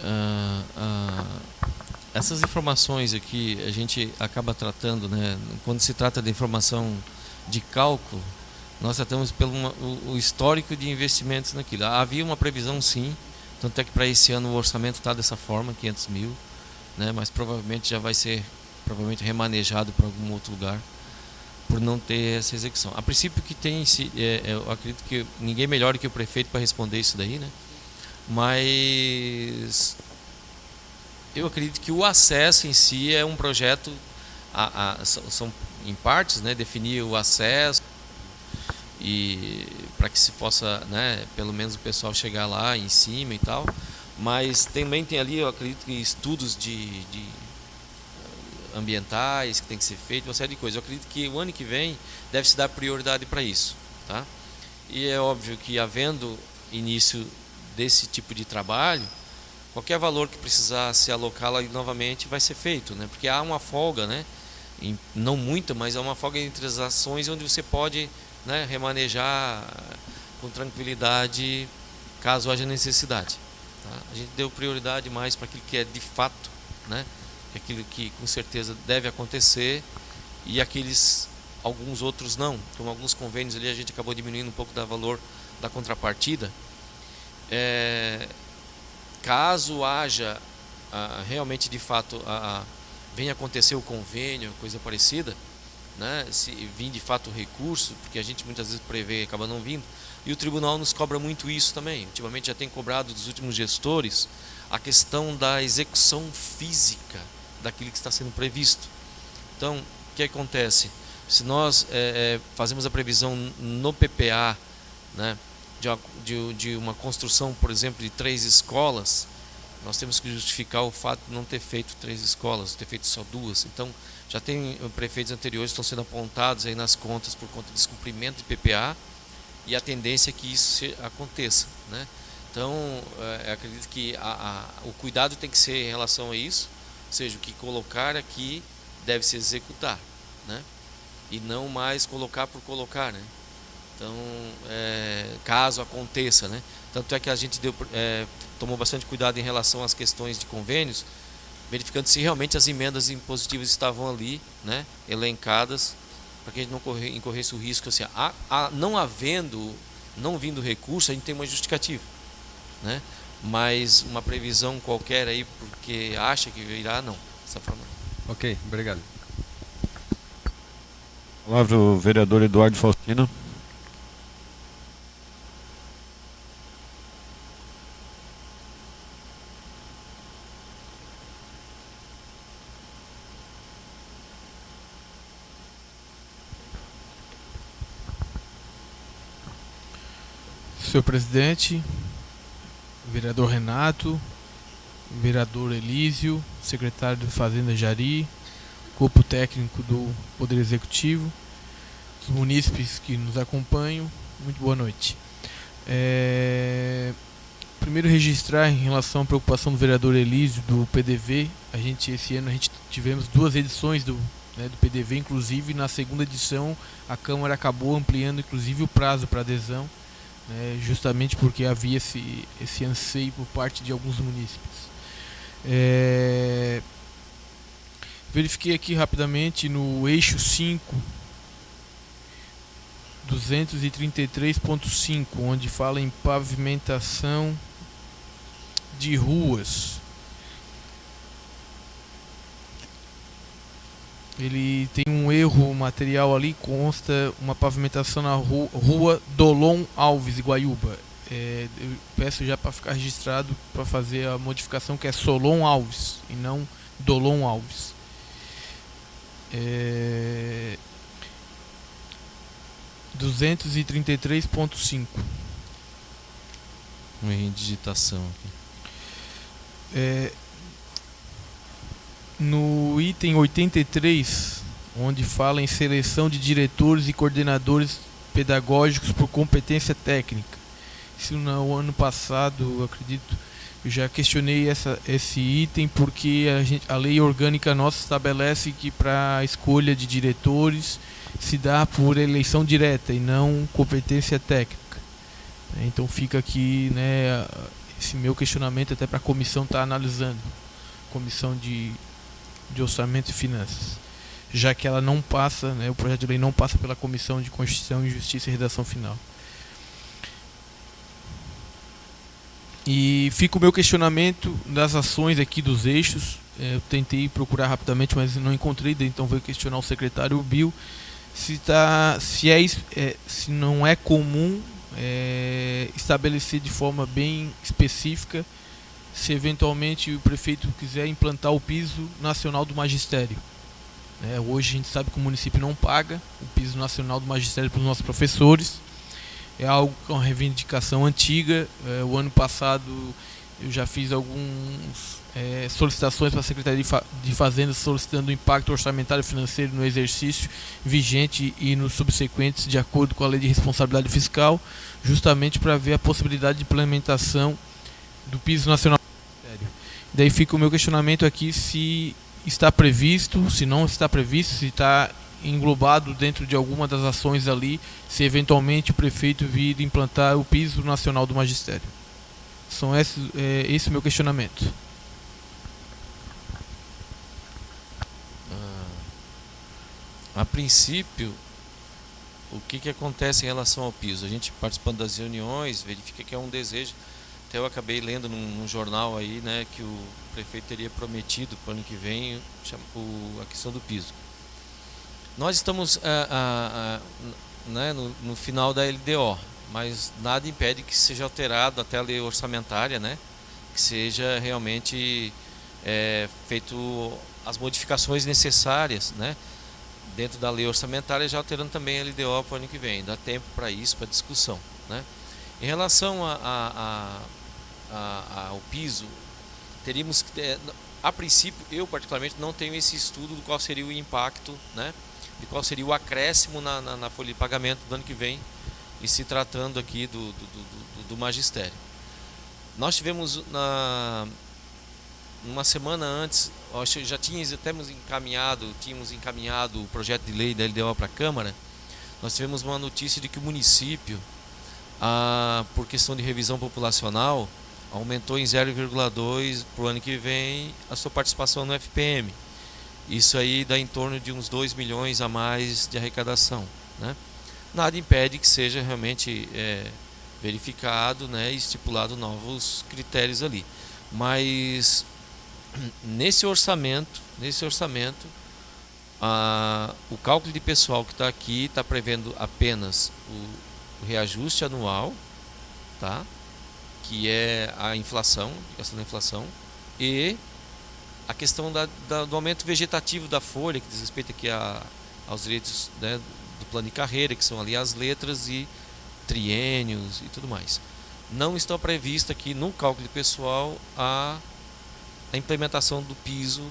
essas informações aqui a gente acaba tratando, né? Quando se trata de informação de cálculo, nós tratamos pelo o histórico de investimentos naquilo. Havia uma previsão, sim, tanto é que para esse ano o orçamento está dessa forma, 500 mil, né? Mas provavelmente já vai ser remanejado para algum outro lugar por não ter essa execução. A princípio que tem, eu acredito que ninguém melhor que o prefeito para responder isso daí, né? Mas eu acredito que o acesso em si é um projeto, são em partes, né, definir o acesso e para que se possa, né, pelo menos o pessoal chegar lá em cima e tal, mas também tem ali, eu acredito, que estudos de ambientais que tem que ser feito, uma série de coisas. Eu acredito que o ano que vem deve se dar prioridade para isso, tá? E é óbvio que havendo início desse tipo de trabalho, qualquer valor que precisar se alocar lá novamente vai ser feito, né? Porque há uma folga, né? Não muita, mas há uma folga entre as ações onde você pode, né, remanejar com tranquilidade caso haja necessidade. Tá? A gente deu prioridade mais para aquilo que é de fato, né? Aquilo que com certeza deve acontecer e alguns outros não. Como alguns convênios ali a gente acabou diminuindo um pouco do valor da contrapartida. Caso haja realmente de fato venha acontecer o convênio, coisa parecida, né, se vir de fato o recurso, porque a gente muitas vezes prevê e acaba não vindo, e o tribunal nos cobra muito isso também. Ultimamente já tem cobrado dos últimos gestores a questão da execução física daquilo que está sendo previsto. Então, o que acontece? Se nós fazemos a previsão no PPA, né, de uma construção, por exemplo, de 3 escolas, nós temos que justificar o fato de não ter feito 3 escolas, ter feito só 2. Então, já tem prefeitos anteriores que estão sendo apontados aí nas contas por conta de descumprimento de PPA, e a tendência é que isso aconteça, né? Então, acredito que o cuidado tem que ser em relação a isso, ou seja, o que colocar aqui deve se executar, né? E não mais colocar por colocar, né? Então, caso aconteça, né? Tanto é que a gente tomou bastante cuidado em relação às questões de convênios, verificando se realmente as emendas impositivas estavam ali, né, elencadas, para que a gente não incorresse o risco assim, não vindo recurso, a gente tem uma justificativa, né? Mas uma previsão qualquer aí porque acha que virá, não, dessa forma. Ok, obrigado. Palavra o vereador Eduardo Faustino. Senhor presidente, vereador Renato, vereador Elísio, secretário de Fazenda Jari, corpo técnico do Poder Executivo, os munícipes que nos acompanham, muito boa noite. Primeiro registrar em relação à preocupação do vereador Elísio do PDV, esse ano a gente tivemos 2 edições do PDV, inclusive na segunda edição a Câmara acabou ampliando inclusive o prazo para adesão, justamente porque havia esse anseio por parte de alguns munícipes. Verifiquei aqui rapidamente no eixo 5, 233.5, onde fala em pavimentação de ruas. Ele tem um erro material ali, consta uma pavimentação na rua Dolon Alves, Iguaiúba. Eu peço já para ficar registrado para fazer a modificação, que é Solon Alves e não Dolon Alves. 233.5. Uma redigitação aqui. No item 83, onde fala em seleção de diretores e coordenadores pedagógicos por competência técnica. Isso no ano passado, eu acredito, eu já questionei esse item, porque a lei orgânica nossa estabelece que para a escolha de diretores se dá por eleição direta e não competência técnica. Então fica aqui, né, esse meu questionamento até para a comissão estar analisando, comissão de Orçamento e Finanças, já que ela não passa, né, o projeto de lei não passa pela Comissão de Constituição e Justiça e Redação Final. E fica o meu questionamento das ações aqui dos eixos. Eu tentei procurar rapidamente, mas não encontrei, então vou questionar o secretário Bill se não é comum estabelecer de forma bem específica se eventualmente o prefeito quiser implantar o piso nacional do magistério. Hoje a gente sabe que o município não paga o piso nacional do magistério para os nossos professores. É algo que é uma reivindicação antiga. O ano passado eu já fiz algumas solicitações para a Secretaria de Fazenda solicitando o impacto orçamentário e financeiro no exercício vigente e nos subsequentes, de acordo com a Lei de Responsabilidade Fiscal, justamente para ver a possibilidade de implementação do piso nacional. Daí fica o meu questionamento aqui se está previsto, se não está previsto, se está englobado dentro de alguma das ações ali, se eventualmente o prefeito vir implantar o piso nacional do magistério. Esse é o meu questionamento. A princípio, o que acontece em relação ao piso? A gente participando das reuniões, verifica que é um desejo. Até eu acabei lendo num jornal aí, né, que o prefeito teria prometido para o ano que vem a questão do piso. Nós estamos né, no final da LDO, mas nada impede que seja alterado até a lei orçamentária, né, que seja realmente feito as modificações necessárias, né, dentro da lei orçamentária, já alterando também a LDO para o ano que vem. Dá tempo para isso, para discussão, né? Em relação ao piso, teríamos que, a princípio, eu particularmente não tenho esse estudo do qual seria o impacto, né? De qual seria o acréscimo na folha de pagamento do ano que vem, e se tratando aqui do magistério. Nós tivemos uma semana antes, acho que já tínhamos encaminhado o projeto de lei da LDO para a Câmara. Nós tivemos uma notícia de que o município, por questão de revisão populacional, aumentou em 0,2 para o ano que vem a sua participação no FPM. Isso aí dá em torno de uns 2 milhões a mais de arrecadação, né? Nada impede que seja realmente verificado, né, e estipulado novos critérios ali. Mas nesse orçamento, o cálculo de pessoal que está aqui está prevendo apenas o reajuste anual, tá? Que é a inflação, questão da inflação, e a questão do aumento vegetativo da folha, que diz respeito aqui aos direitos, né, do plano de carreira, que são ali as letras e triênios e tudo mais. Não está prevista aqui no cálculo de pessoal a implementação do piso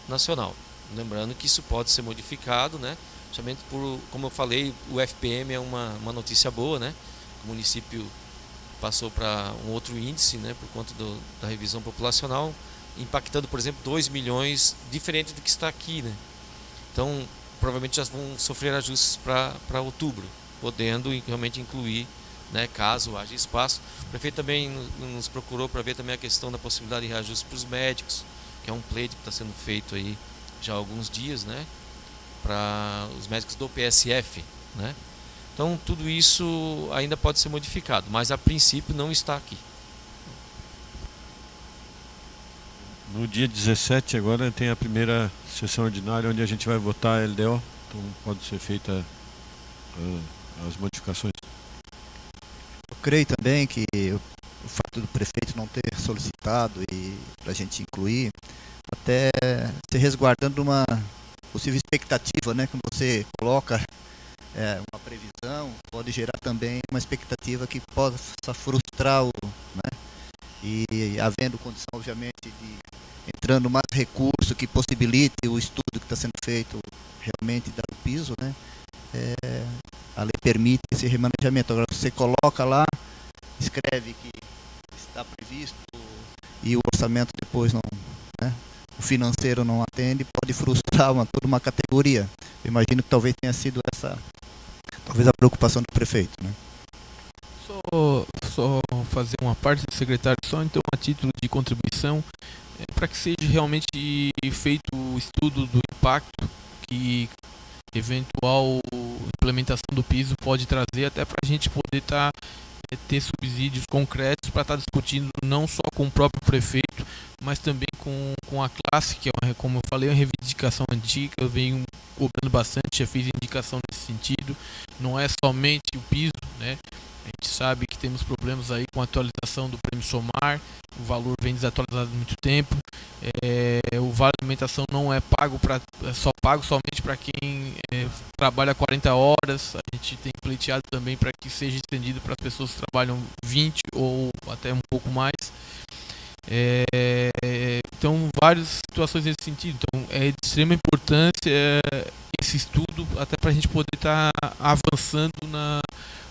nacional. Lembrando que isso pode ser modificado, né? Justamente como eu falei, o FPM é uma notícia boa, né? O município passou para um outro índice, né, por conta da revisão populacional, impactando, por exemplo, 2 milhões, diferente do que está aqui, né? Então, provavelmente já vão sofrer ajustes para outubro, podendo realmente incluir, né, caso haja espaço. O prefeito também nos procurou para ver também a questão da possibilidade de reajuste para os médicos, que é um pleito que está sendo feito aí já há alguns dias, né, para os médicos do PSF, né? Então, tudo isso ainda pode ser modificado, mas a princípio não está aqui. No dia 17 agora tem a primeira sessão ordinária onde a gente vai votar a LDO, então pode ser feita as modificações. Eu creio também que o fato do prefeito não ter solicitado e para a gente incluir, até se resguardando uma possível expectativa, né, que você coloca uma previsão, pode gerar também uma expectativa que possa frustrar né? E havendo condição, obviamente, de entrando mais recurso que possibilite o estudo que está sendo feito realmente dar o piso, né? A lei permite esse remanejamento. Agora você coloca lá, escreve que está previsto e o orçamento depois não, né? O financeiro não atende, pode frustrar toda uma categoria. Eu imagino que talvez tenha sido talvez a preocupação do prefeito, né? Só fazer uma parte, secretário, só então a título de contribuição, para que seja realmente feito o estudo do impacto que eventual implementação do piso pode trazer, até para a gente poder ter subsídios concretos para estar discutindo não só com o próprio prefeito, mas também com a classe, que é, como eu falei, uma reivindicação antiga. Eu venho cobrando bastante, já fiz indicação nesse sentido. Não é somente o piso, né? A gente sabe que temos problemas aí com a atualização do Prêmio Somar, o valor vem desatualizado há muito tempo. O vale alimentação não é pago só pago somente para quem trabalha 40 horas. A gente tem pleiteado também para que seja estendido para as pessoas que trabalham 20 ou até um pouco mais. Então, várias situações nesse sentido. Então, é de extrema importância esse estudo, até para a gente poder estar avançando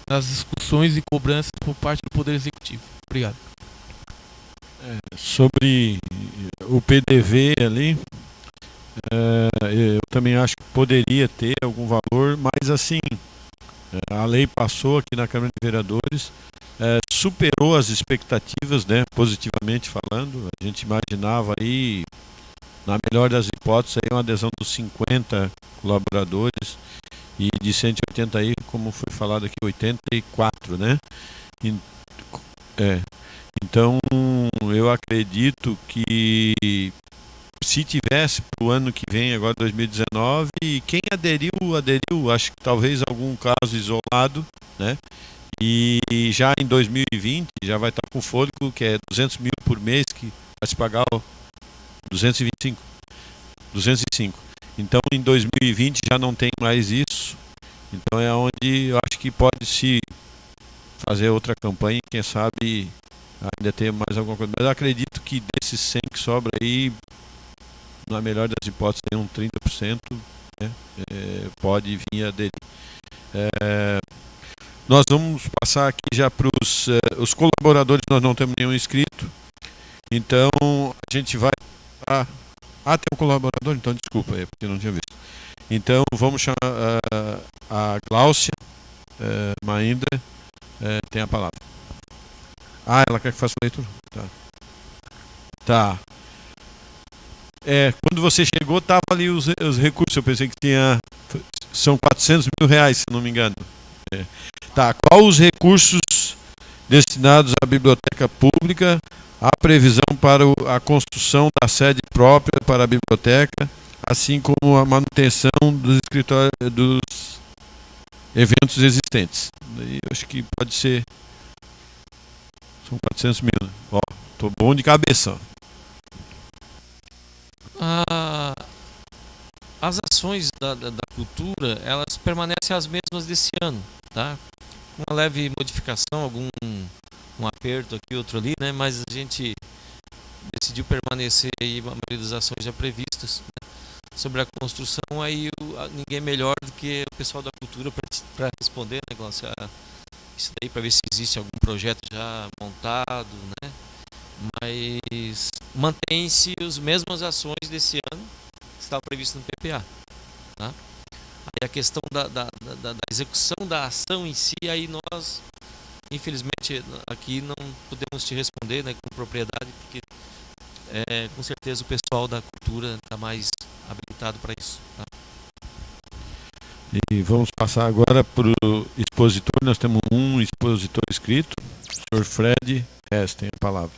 nas discussões e cobranças por parte do Poder Executivo. Obrigado. Sobre o PDV ali, eu também acho que poderia ter algum valor, mas assim, a lei passou aqui na Câmara de Vereadores, superou as expectativas, né, positivamente falando. A gente imaginava aí, na melhor das hipóteses, aí uma adesão dos 50 colaboradores e de 180 aí, como foi falado aqui, 84, né? Então, eu acredito que se tivesse para o ano que vem, agora 2019, quem aderiu, acho que talvez algum caso isolado, né? E já em 2020 já vai estar com fôlego, que é 200 mil por mês, que vai se pagar 205. Então, em 2020 já não tem mais isso. Então, é onde eu acho que pode-se fazer outra campanha, quem sabe ainda ter mais alguma coisa. Mas eu acredito que desses 100 que sobra aí, na melhor das hipóteses, tem um 30%, né? Pode vir a dele. Nós vamos passar aqui já para os colaboradores, nós não temos nenhum inscrito. Então, a gente vai... tem um colaborador? Então, desculpa, porque eu não tinha visto. Então, vamos chamar a Gláucia Mahindra, tem a palavra. Ela quer que faça a leitura? Tá. Quando você chegou, estavam ali os recursos. Eu pensei que são 400 mil reais, se não me engano. Qual os recursos destinados à biblioteca pública, a previsão para a construção da sede própria para a biblioteca, assim como a manutenção dos escritórios dos eventos existentes? Eu acho que pode ser... São 400 mil. Tô bom de cabeça. As ações da cultura, elas permanecem as mesmas desse ano, tá? Uma leve modificação, algum aperto aqui, outro ali, né? Mas a gente decidiu permanecer aí, a maioria das ações já previstas, né? Sobre a construção, aí ninguém melhor do que o pessoal da cultura para responder, né, Glaucia? Isso daí, para ver se existe algum projeto já montado, né? Mas mantém-se as mesmas ações desse ano que estavam previstas no PPA, tá? Aí a questão da execução da ação em si, aí nós, infelizmente, aqui não podemos te responder, né, com propriedade, porque com certeza o pessoal da cultura está mais habilitado para isso, tá? E vamos passar agora para o expositor. Nós temos um expositor inscrito, o Sr. Fred Hess, tem a palavra.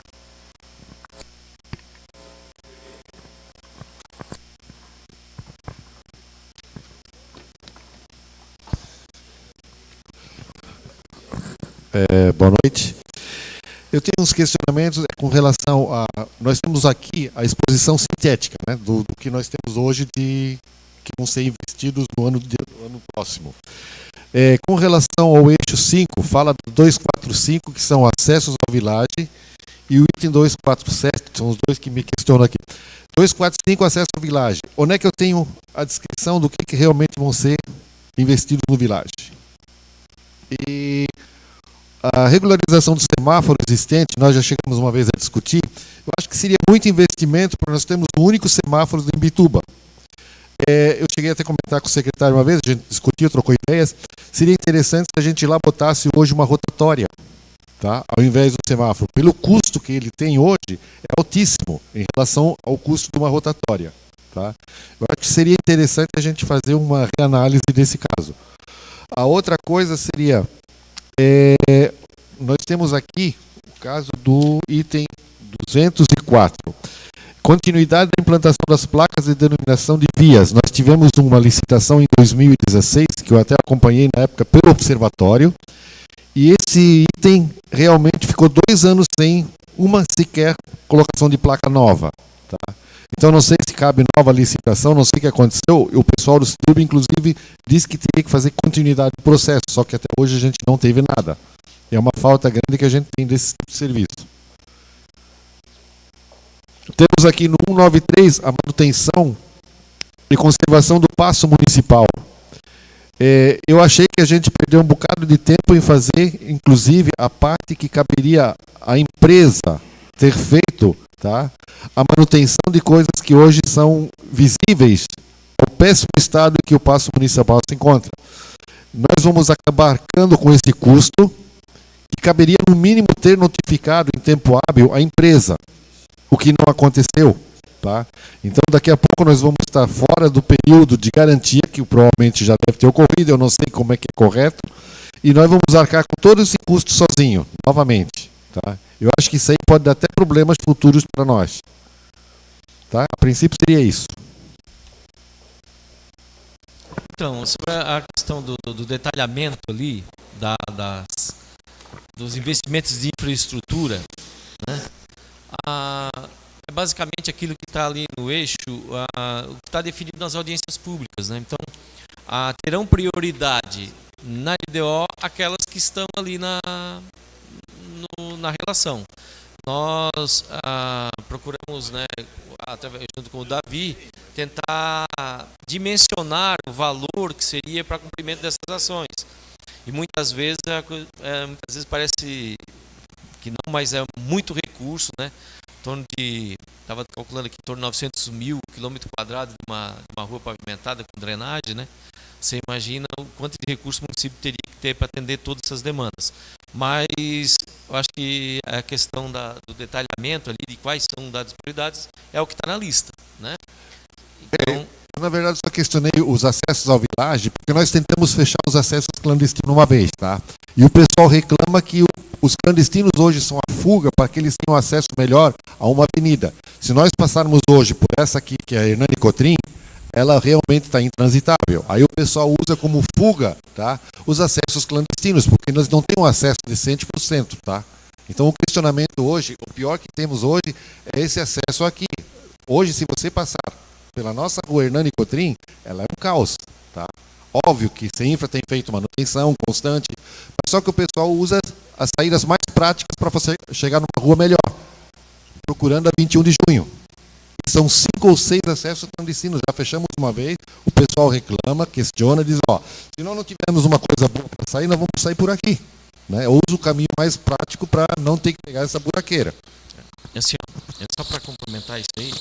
Boa noite. Eu tenho uns questionamentos com relação a... Nós temos aqui a exposição sintética, né, do que nós temos hoje que vão ser investidos no ano próximo. Com relação ao eixo 5, fala do 245, que são acessos ao Village, e o item 247, são os dois que me questionam aqui. 245, acesso ao Village. Onde é que eu tenho a descrição do que realmente vão ser investidos no Village? E a regularização do semáforo existente, nós já chegamos uma vez a discutir, eu acho que seria muito investimento, porque nós temos o único semáforo em Imbituba. Eu cheguei até a comentar com o secretário uma vez, a gente discutiu, trocou ideias, seria interessante se a gente lá botasse hoje uma rotatória, tá? Ao invés do semáforo. Pelo custo que ele tem hoje, é altíssimo em relação ao custo de uma rotatória, tá? Eu acho que seria interessante a gente fazer uma reanálise desse caso. A outra coisa seria... nós temos aqui o caso do item 204. Continuidade da implantação das placas de denominação de vias. Nós tivemos uma licitação em 2016, que eu até acompanhei na época pelo observatório, e esse item realmente ficou 2 anos sem uma sequer colocação de placa nova, tá? Então não sei se cabe nova licitação, não sei o que aconteceu. O pessoal do CIDUB, inclusive, disse que teria que fazer continuidade do processo, só que até hoje a gente não teve nada. É uma falta grande que a gente tem desse tipo de serviço. Temos aqui no 193 a manutenção e conservação do paço municipal. Eu achei que a gente perdeu um bocado de tempo em fazer, inclusive, a parte que caberia à empresa ter feito, tá? A manutenção de coisas que hoje são visíveis ao péssimo estado em que o paço municipal se encontra. Nós vamos acabar arcando com esse custo, que caberia no mínimo ter notificado em tempo hábil a empresa, o que não aconteceu, tá? Então daqui a pouco nós vamos estar fora do período de garantia, que provavelmente já deve ter ocorrido, eu não sei como é que é correto, e nós vamos arcar com todo esse custo sozinho, novamente, tá? Eu acho que isso aí pode dar até problemas futuros para nós, tá? A princípio seria isso. Então, sobre a questão do detalhamento ali, dos investimentos de infraestrutura, né? É basicamente aquilo que está ali no eixo, o que está definido nas audiências públicas, né? Então, terão prioridade na LDO aquelas que estão ali na relação. Nós procuramos, né, junto com o Davi, tentar dimensionar o valor que seria para cumprimento dessas ações. E muitas vezes parece que não, mas é muito recurso, né? Em torno de, estava calculando aqui, em torno de 900 mil quilômetros quadrados de uma rua pavimentada com drenagem, né? Você imagina o quanto de recurso o município teria que ter para atender todas essas demandas. Mas eu acho que a questão do detalhamento ali, de quais são as prioridades, é o que está na lista, né? Então, na verdade, só questionei os acessos ao Village, porque nós tentamos fechar os acessos clandestinos uma vez, tá? E o pessoal reclama que os clandestinos hoje são a fuga para que eles tenham acesso melhor a uma avenida. Se nós passarmos hoje por essa aqui, que é a Hernani Cotrim, ela realmente está intransitável. Aí o pessoal usa como fuga, tá, os acessos clandestinos, porque nós não temos acesso de 100%, tá? Então o questionamento hoje, o pior que temos hoje é esse acesso aqui. Hoje, se você passar pela nossa rua Hernani Cotrim, ela é um caos, tá? Óbvio que a Infra tem feito manutenção constante, mas só que o pessoal usa as saídas mais práticas para você chegar numa rua melhor, procurando a 21 de junho. São 5 ou 6 acessos clandestinos, já fechamos uma vez, o pessoal reclama, questiona, diz, se nós não tivermos uma coisa boa para sair, nós vamos sair por aqui, né? Usa o caminho mais prático para não ter que pegar essa buraqueira. Assim, só para complementar isso aí,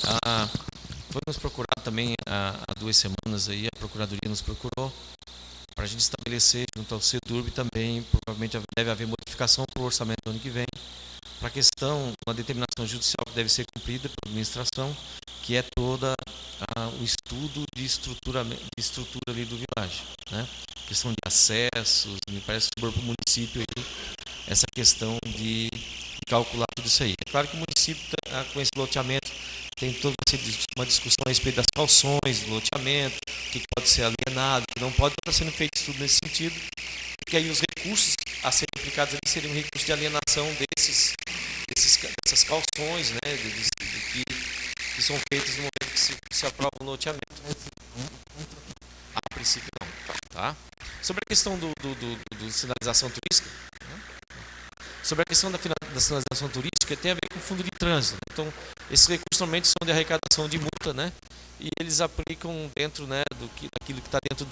foi nos procurado também há 2 semanas aí, a Procuradoria nos procurou para a gente estabelecer junto ao CEDURB também, provavelmente deve haver modificação para o orçamento do ano que vem, para a questão, uma determinação judicial que deve ser cumprida pela administração, que é toda o estudo de estrutura ali do Village, né? Questão de acessos, me parece que para o município aí, essa questão de calcular tudo isso aí. É claro que o município, com esse loteamento, tem toda uma discussão a respeito das calções do loteamento, o que pode ser alienado, o que não pode, estar sendo feito estudo nesse sentido, porque aí os recursos a serem aplicados ali seriam recursos de alienação dessas calções, né, que são feitas no momento que se aprova o loteamento. A princípio não, tá? Sobre a questão do sinalização turística, né? Sobre a questão da sinalização turística, tem a ver com o fundo de trânsito. Então, esses recursos normalmente são de arrecadação de multa, né? E eles aplicam dentro, né, daquilo que está dentro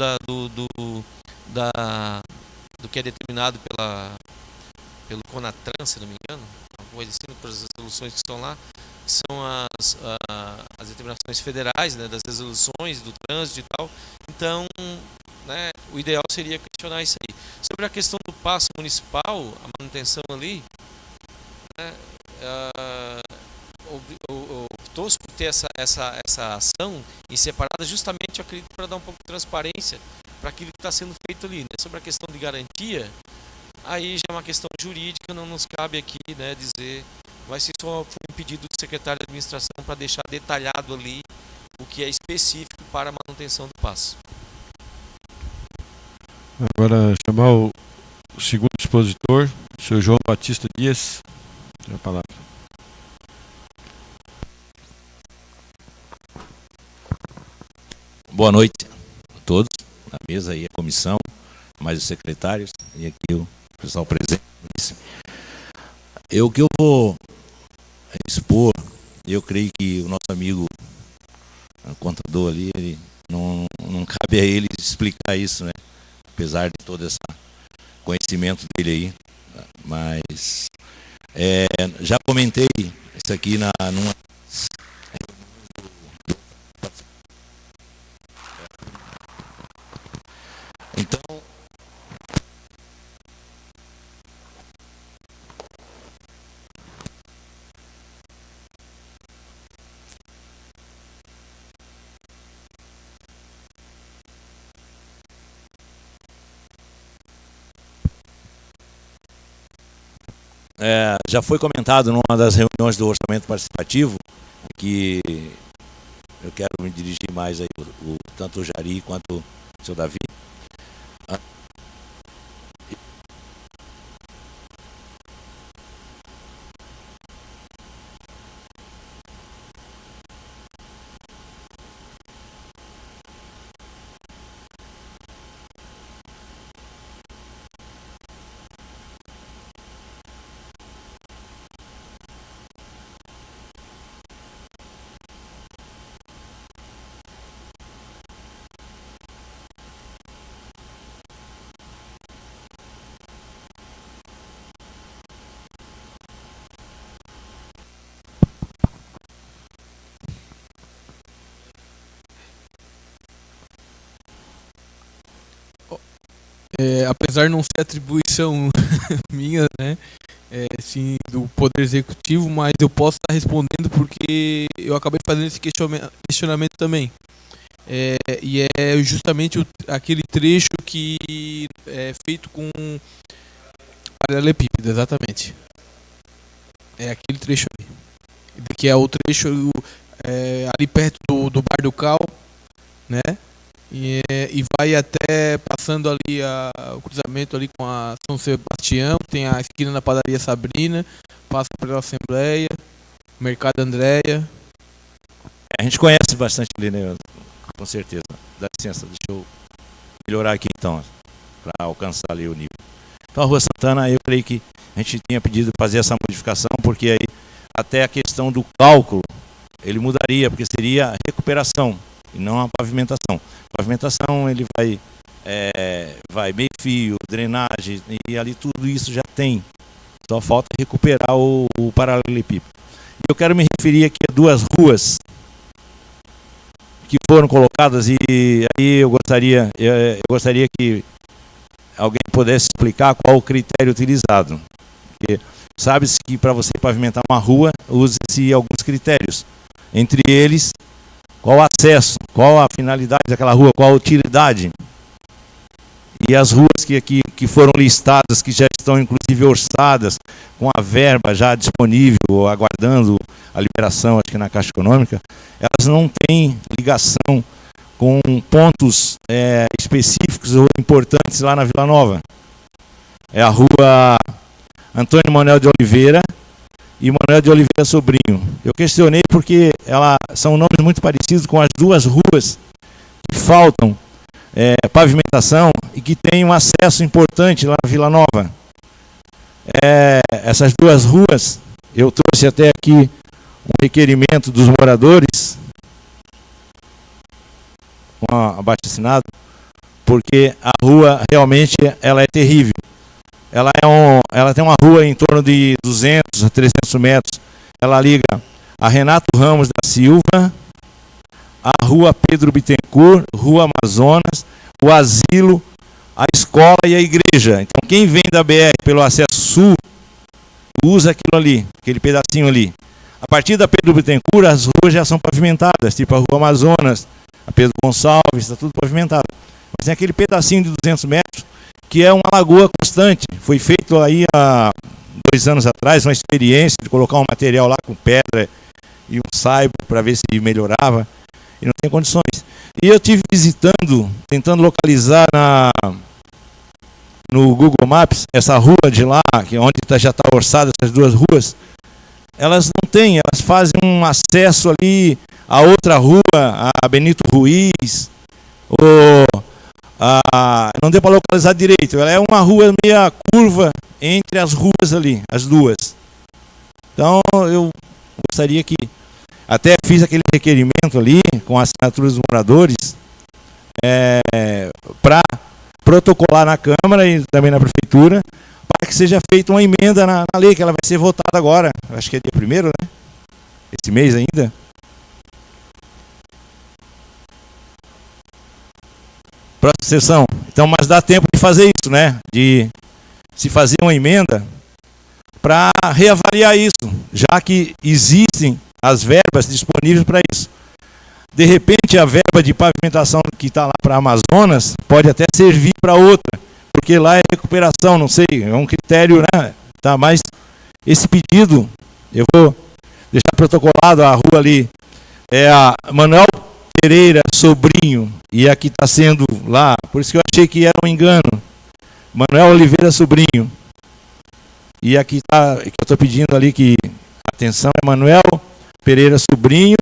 do que é determinado pelo CONATRAN, se não me engano, uma coisa assim, para as resoluções que estão lá, que são as determinações federais, né, das resoluções do trânsito e tal. Então, né, o ideal seria questionar isso aí. Sobre a questão do passo municipal, a manutenção ali, né, optou-se por ter essa ação em separada justamente, eu acredito, para dar um pouco de transparência para aquilo que está sendo feito ali, né? Sobre a questão de garantia, aí já é uma questão jurídica, não nos cabe aqui, né, dizer, mas se só foi um pedido do secretário de administração para deixar detalhado ali o que é específico para a manutenção do passo. Agora chamar o segundo expositor, o senhor João Batista Dias, tem a palavra. Boa noite a todos, na mesa aí a comissão, mais os secretários e aqui o pessoal presente. O que eu vou expor, eu creio que o nosso amigo o contador ali, ele não cabe a ele explicar isso, né? Apesar de todo esse conhecimento dele aí, mas já comentei isso aqui numa então já foi comentado numa das reuniões do orçamento participativo que eu quero me dirigir mais aí tanto o Jari quanto o seu Davi. apesar de não ser atribuição minha, né, sim, do Poder Executivo, mas eu posso estar respondendo porque eu acabei fazendo esse questionamento também. E é justamente aquele trecho que é feito com paralelepípedo, exatamente. É aquele trecho ali. Que é o trecho ali perto do Bar do Cal, né? E vai até passando ali o cruzamento ali com a São Sebastião, tem a esquina da Padaria Sabrina, passa pela Assembleia, Mercado Andréia. A gente conhece bastante ali, né? Com certeza. Dá licença, deixa eu melhorar aqui então, para alcançar ali o nível. Então a Rua Santana, eu creio que a gente tinha pedido fazer essa modificação, porque aí até a questão do cálculo, ele mudaria, porque seria a recuperação e não a pavimentação. A pavimentação, ele vai meio fio, drenagem, e ali tudo isso já tem. Só falta recuperar o paralelepípedo. E eu quero me referir aqui a duas ruas que foram colocadas, e aí eu gostaria que alguém pudesse explicar qual o critério utilizado. Porque sabe-se que para você pavimentar uma rua, usa-se alguns critérios. Entre eles, qual o acesso, qual a finalidade daquela rua, qual a utilidade. E as ruas que foram listadas, que já estão inclusive orçadas, com a verba já disponível, aguardando a liberação, acho que na Caixa Econômica, elas não têm ligação com pontos específicos ou importantes lá na Vila Nova. É a rua Antônio Manuel de Oliveira e Manuel de Oliveira Sobrinho. Eu questionei porque são nomes muito parecidos com as duas ruas que faltam pavimentação e que tem um acesso importante lá na Vila Nova. Essas duas ruas, eu trouxe até aqui um requerimento dos moradores, com abaixo-assinado, porque a rua realmente ela é terrível. Ela tem uma rua em torno de 200 a 300 metros. Ela liga a Renato Ramos da Silva, a Rua Pedro Bittencourt, Rua Amazonas, o asilo, a escola e a igreja. Então quem vem da BR pelo acesso sul, usa aquilo ali, aquele pedacinho ali. A partir da Pedro Bittencourt, as ruas já são pavimentadas, tipo a Rua Amazonas, a Pedro Gonçalves, está tudo pavimentado. Mas tem aquele pedacinho de 200 metros, que é uma lagoa constante. Foi feito aí há 2 anos atrás, uma experiência de colocar um material lá com pedra e um saibo para ver se melhorava, e não tem condições. E eu estive visitando, tentando localizar no Google Maps essa rua de lá, onde já está orçada essas duas ruas. Elas não têm, elas fazem um acesso ali a outra rua, a Benito Ruiz, não deu para localizar direito. Ela é uma rua meia curva entre as ruas ali, as duas. Então eu gostaria que, até fiz aquele requerimento ali com a assinatura dos moradores, para protocolar na Câmara e também na Prefeitura, para que seja feita uma emenda na lei, que ela vai ser votada agora. Acho que é dia 1º, né? Esse mês ainda. Próxima sessão. Então, mas dá tempo de fazer isso, né? De se fazer uma emenda para reavaliar isso, já que existem as verbas disponíveis para isso. De repente, a verba de pavimentação que está lá para Amazonas pode até servir para outra, porque lá é recuperação, não sei, é um critério, né? Tá, mas esse pedido, eu vou deixar protocolado. A rua ali é a Manuel Pereira Sobrinho, e aqui está sendo lá, por isso que eu achei que era um engano, Manuel Oliveira Sobrinho. E aqui está, que eu estou pedindo ali que, atenção, é Manuel Pereira Sobrinho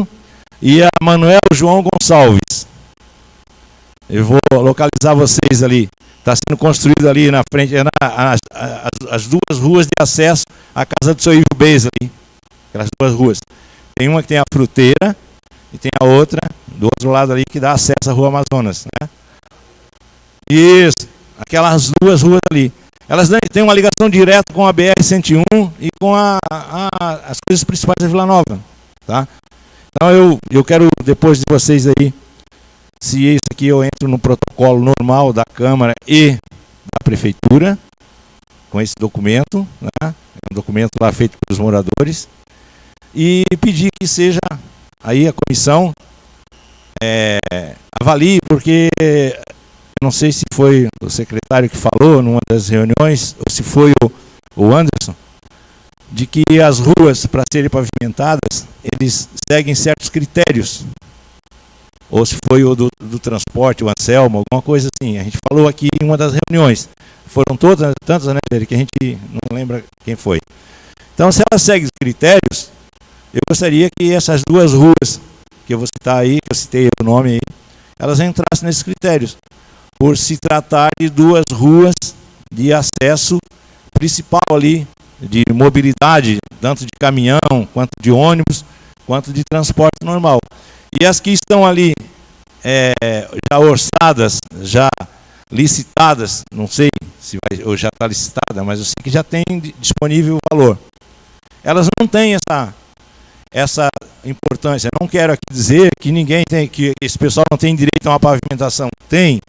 e a Manuel João Gonçalves. Eu vou localizar vocês ali. Está sendo construído ali na frente, as duas ruas de acesso à casa do seu Ivo Beis ali. Aquelas duas ruas. Tem uma que tem a fruteira e tem a outra do outro lado ali que dá acesso à Rua Amazonas, né? Isso, aquelas duas ruas ali. Elas têm uma ligação direta com a BR-101 e com as coisas principais da Vila Nova, tá? Então eu quero, depois de vocês aí, se isso aqui eu entro no protocolo normal da Câmara e da prefeitura, com esse documento, né? É um documento lá feito pelos moradores, e pedir que seja aí a comissão avalie, porque eu não sei se foi o secretário que falou numa das reuniões, ou se foi o Anderson, de que as ruas, para serem pavimentadas, eles seguem certos critérios. Ou se foi o do transporte, o Anselmo, alguma coisa assim. A gente falou aqui em uma das reuniões. Foram todas, tantas, né, que a gente não lembra quem foi. Então, se ela segue os critérios, eu gostaria que essas duas ruas que eu vou citar aí, que eu citei o nome aí, elas entrassem nesses critérios. Por se tratar de duas ruas de acesso principal ali, de mobilidade, tanto de caminhão, quanto de ônibus, quanto de transporte normal. E as que estão ali já orçadas, já licitadas, não sei se vai, ou já está licitada, mas eu sei que já tem disponível o valor. Elas não têm essa importância. Eu não quero aqui dizer que ninguém tem, que esse pessoal não tem direito a uma pavimentação. Tem,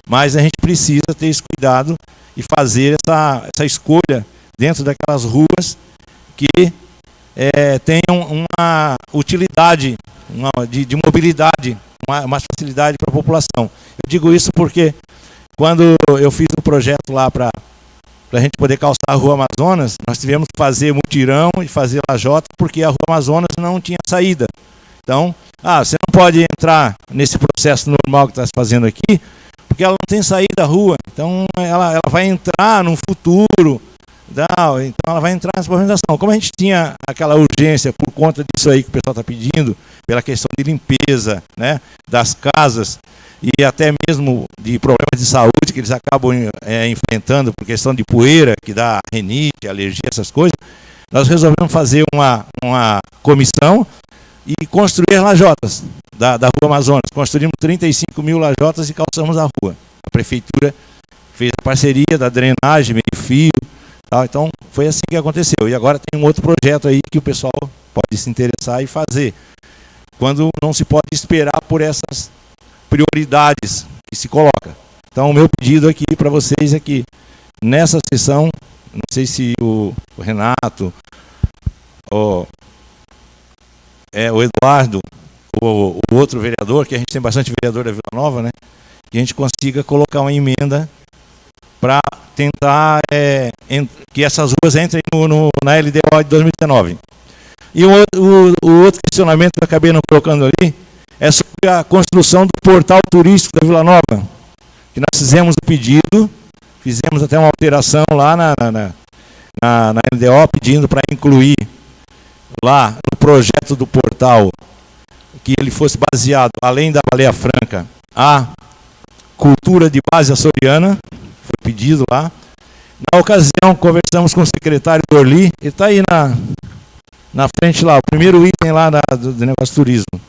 mas a gente precisa ter esse cuidado e fazer essa escolha dentro daquelas ruas que tenham uma utilidade de mobilidade, uma facilidade para a população. Eu digo isso porque quando eu fiz o projeto lá para a gente poder calçar a Rua Amazonas, nós tivemos que fazer mutirão e fazer lajota, porque a Rua Amazonas não tinha saída. Então, você não pode entrar nesse processo normal que está se fazendo aqui, porque ela não tem saída da rua. Então, ela vai entrar no futuro. Então, ela vai entrar nessa pavimentação. Como a gente tinha aquela urgência por conta disso aí que o pessoal está pedindo, pela questão de limpeza, né, das casas, e até mesmo de problemas de saúde que eles acabam enfrentando por questão de poeira, que dá rinite, alergia, essas coisas, nós resolvemos fazer uma comissão e construir lajotas da Rua Amazonas. Construímos 35 mil lajotas e calçamos a rua. A prefeitura fez a parceria da drenagem, meio-fio, tal. Então foi assim que aconteceu. E agora tem um outro projeto aí que o pessoal pode se interessar e fazer. Quando não se pode esperar por essas prioridades que se coloca. Então o meu pedido aqui para vocês é que nessa sessão, não sei se o Renato, o Eduardo, o outro vereador, que a gente tem bastante vereador da Vila Nova, né, que a gente consiga colocar uma emenda para tentar que essas ruas entrem na LDO de 2019. E o outro questionamento que eu acabei não colocando ali é sobre a construção do portal turístico da Vila Nova, que nós fizemos o pedido, fizemos até uma alteração lá na LDO, pedindo para incluir lá no projeto do portal que ele fosse baseado, além da Baleia Franca, a cultura de base açoriana, foi pedido lá. Na ocasião, conversamos com o secretário Dorli, ele está aí na frente lá, o primeiro item lá do negócio turismo.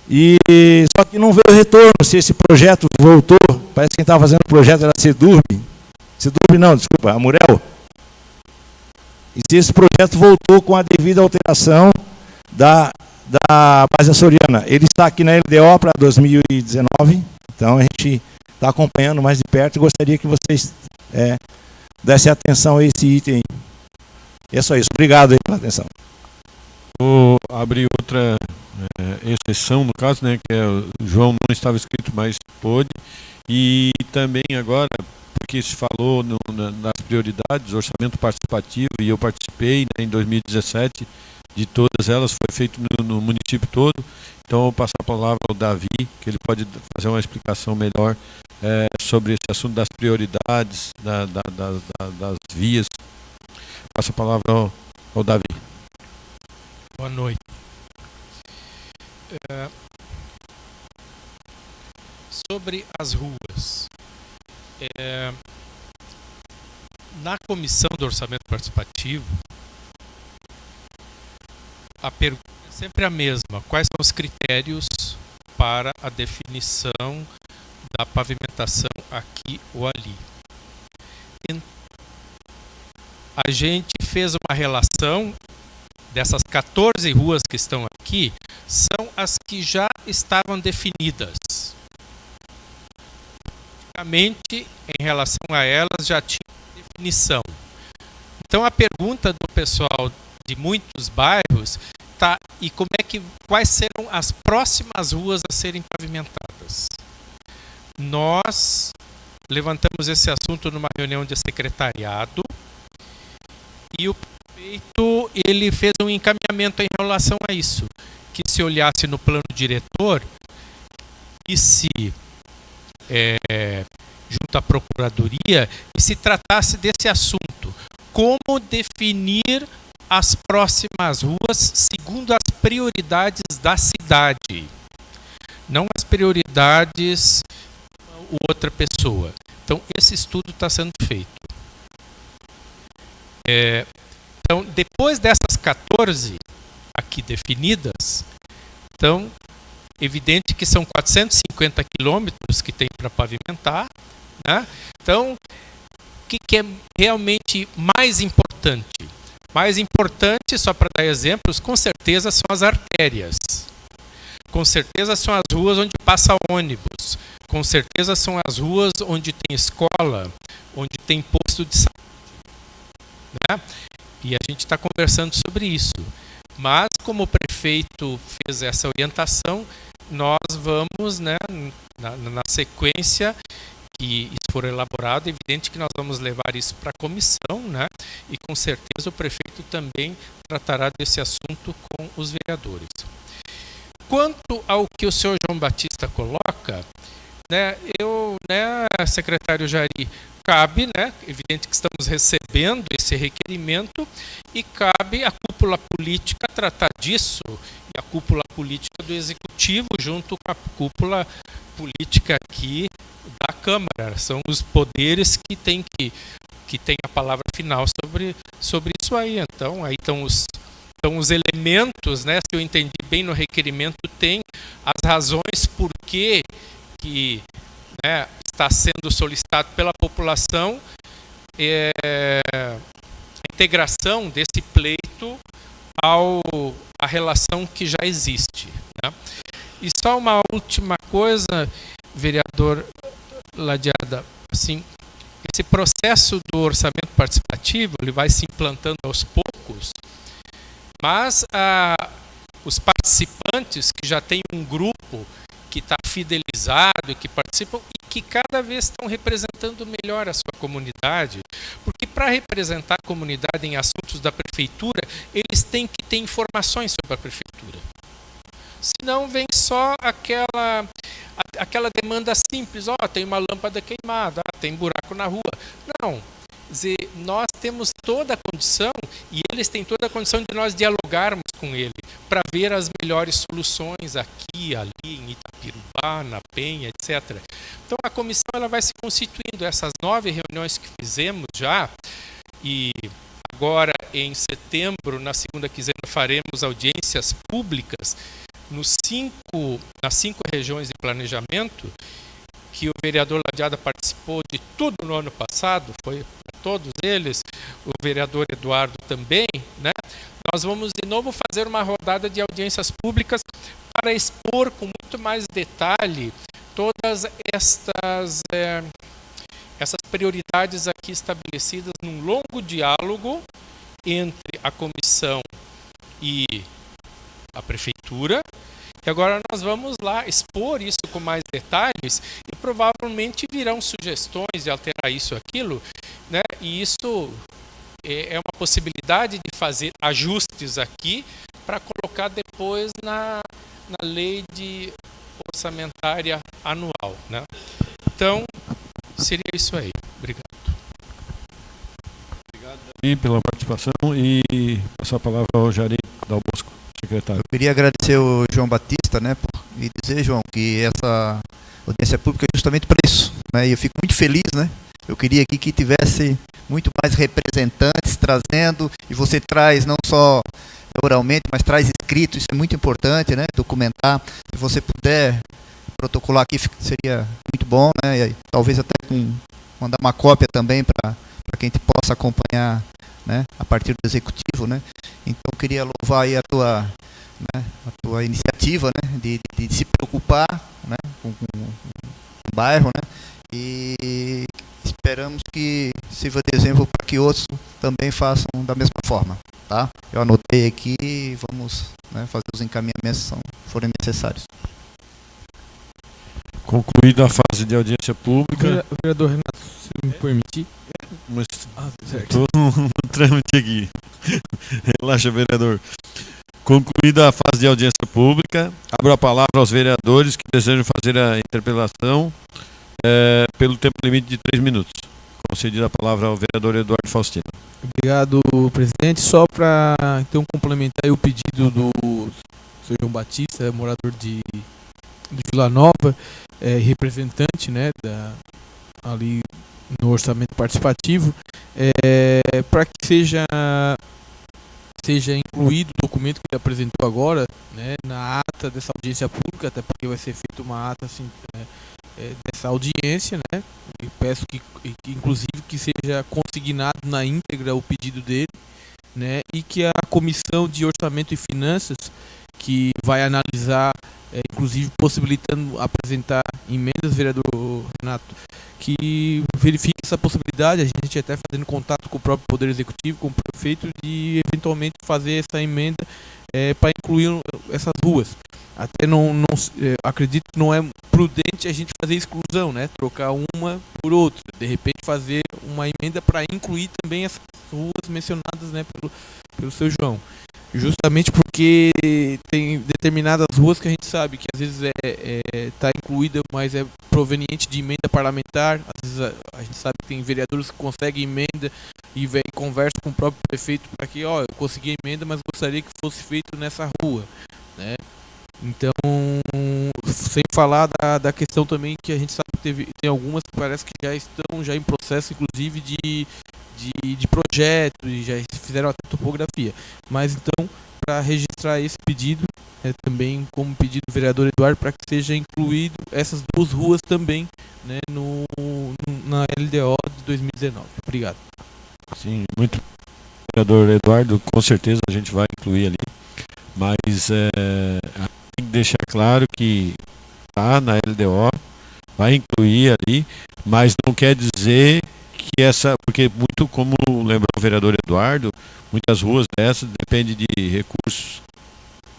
E só que não veio retorno, se esse projeto voltou, parece que quem estava fazendo o projeto era a Sedurb não, desculpa, a Murel. E se esse projeto voltou com a devida alteração da base açoriana. Ele está aqui na LDO para 2019, então a gente está acompanhando mais de perto e gostaria que vocês dessem atenção a esse item. E é só isso. Obrigado aí pela atenção. Vou abrir outra exceção, no caso, né, que o João não estava escrito, mas pôde. E também agora, porque se falou nas prioridades, orçamento participativo, e eu participei, né, em 2017, de todas elas, foi feito no município todo. Então eu vou passar a palavra ao Davi, que ele pode fazer uma explicação melhor sobre esse assunto das prioridades, das vias. Passo a palavra ao Davi. Boa noite. Sobre as ruas, na comissão do orçamento participativo, a pergunta é sempre a mesma: quais são os critérios para a definição da pavimentação aqui ou ali? A gente fez uma relação dessas 14 ruas que estão aqui, são as que já estavam definidas. antigamente, em relação a elas, já tinha definição. Então a pergunta do pessoal de muitos bairros tá, e quais serão as próximas ruas a serem pavimentadas? Nós levantamos esse assunto numa reunião de secretariado e o prefeito ele fez um encaminhamento em relação a isso, que se olhasse no plano diretor e se junto à procuradoria e se tratasse desse assunto, como definir as próximas ruas segundo as prioridades da cidade, não as prioridades de outra pessoa. Então, esse estudo está sendo feito. Então, depois dessas 14 aqui definidas, então, evidente que são 450 quilômetros que tem para pavimentar, né? Então, o que é realmente mais importante? Mais importante, só para dar exemplos, com certeza são as artérias. Com certeza são as ruas onde passa ônibus. Com certeza são as ruas onde tem escola, onde tem posto de saúde, né? E a gente está conversando sobre isso. Mas, como o prefeito fez essa orientação, nós vamos, né, na sequência que isso for elaborado, é evidente que nós vamos levar isso para a comissão, né? E com certeza o prefeito também tratará desse assunto com os vereadores. Quanto ao que o senhor João Batista coloca, né, secretário Jari, cabe, né, evidente que estamos recebendo esse requerimento e cabe à cúpula política tratar disso, e a cúpula política do Executivo junto com a cúpula política aqui da Câmara. São os poderes que têm a palavra final sobre isso aí. Então, aí estão os elementos, né, se eu entendi bem no requerimento, tem as razões por que né, está sendo solicitado pela população a integração desse pleito à relação que já existe, né? E só uma última coisa, vereador Ladeada, assim, esse processo do orçamento participativo ele vai se implantando aos poucos, mas os participantes que já têm um grupo que está fidelizado e que participam e que cada vez estão representando melhor a sua comunidade, porque para representar a comunidade em assuntos da prefeitura, eles têm que ter informações sobre a prefeitura. Senão vem só aquela demanda simples, tem uma lâmpada queimada, tem buraco na rua. Não. Quer dizer, nós temos toda a condição, e eles têm toda a condição de nós dialogarmos com ele, para ver as melhores soluções aqui, ali, em Itapirubá, na Penha, etc. Então a comissão ela vai se constituindo, essas 9 reuniões que fizemos já, e agora em setembro, na segunda quinzena, faremos audiências públicas nas 5 regiões de planejamento, que o vereador Ladeada participou de tudo no ano passado, foi para todos eles, o vereador Eduardo também, né? Nós vamos de novo fazer uma rodada de audiências públicas para expor com muito mais detalhe todas essas prioridades aqui estabelecidas num longo diálogo entre a comissão e a prefeitura. E agora nós vamos lá expor isso com mais detalhes e provavelmente virão sugestões de alterar isso ou aquilo, né? E isso é uma possibilidade de fazer ajustes aqui para colocar depois na lei de orçamentária anual, né? Então, seria isso aí. Obrigado. Obrigado também pela participação e passar a palavra ao Jari Dal Bosco, secretário. Eu queria agradecer o João Batista, né, e dizer, João, que essa audiência pública é justamente para isso, né? E eu fico muito feliz, né? Eu queria aqui que tivesse muito mais representantes trazendo, e você traz não só oralmente, mas traz escrito, isso é muito importante, né? Documentar. Se você puder protocolar aqui, seria muito bom, né? E talvez até mandar uma cópia também para quem possa acompanhar, né? A partir do executivo, né? Então eu queria louvar aí a tua iniciativa, né? De se preocupar, né? Com o bairro, né? E sirva de exemplo para que outros também façam da mesma forma, tá? Eu anotei aqui e vamos, né, fazer os encaminhamentos que forem necessários. Concluída a fase de audiência pública. Vereador Renato, se me permitir. Mas Certo. estou no trâmite aqui. Relaxa, vereador. Concluída a fase de audiência pública, abro a palavra aos vereadores que desejam fazer a interpelação pelo tempo limite de 3 minutos. Concedida a palavra ao vereador Eduardo Faustino. Obrigado, presidente. Só para então complementar aí o pedido do Sr. João Batista, morador de Vila Nova, representante, né, ali no orçamento participativo, para que seja incluído o documento que ele apresentou agora, né, na ata dessa audiência pública, até porque vai ser feita uma ata assim, dessa audiência, né? E peço que inclusive que seja consignado na íntegra o pedido dele, né? E que a comissão de orçamento e finanças, que vai analisar, inclusive possibilitando apresentar emendas, vereador Renato, que verifique essa possibilidade, a gente até fazendo contato com o próprio Poder Executivo, com o prefeito, de eventualmente fazer essa emenda para incluir essas ruas. Até acredito que não é prudente a gente fazer exclusão, né? Trocar uma por outra. De repente fazer uma emenda para incluir também essas ruas mencionadas, né, pelo seu João. Justamente porque tem determinadas ruas que a gente sabe que às vezes está incluída, mas é proveniente de emenda parlamentar. Às vezes a gente sabe que tem vereadores que conseguem emenda e vem e conversa com o próprio prefeito para que, eu consegui emenda, mas gostaria que fosse feito nessa rua, né? Então, sem falar da questão também que a gente sabe que tem algumas que parece que já estão em processo, inclusive, de projeto, e já fizeram até topografia. Mas então, para registrar esse pedido, também como pedido do vereador Eduardo, para que seja incluído essas duas ruas também, né, na LDO de 2019. Obrigado. Sim, muito. Vereador Eduardo, com certeza a gente vai incluir ali, mas tem que deixar claro que está na LDO, vai incluir ali, mas não quer dizer que porque muito, como lembrou o vereador Eduardo, muitas ruas dessas dependem de recursos,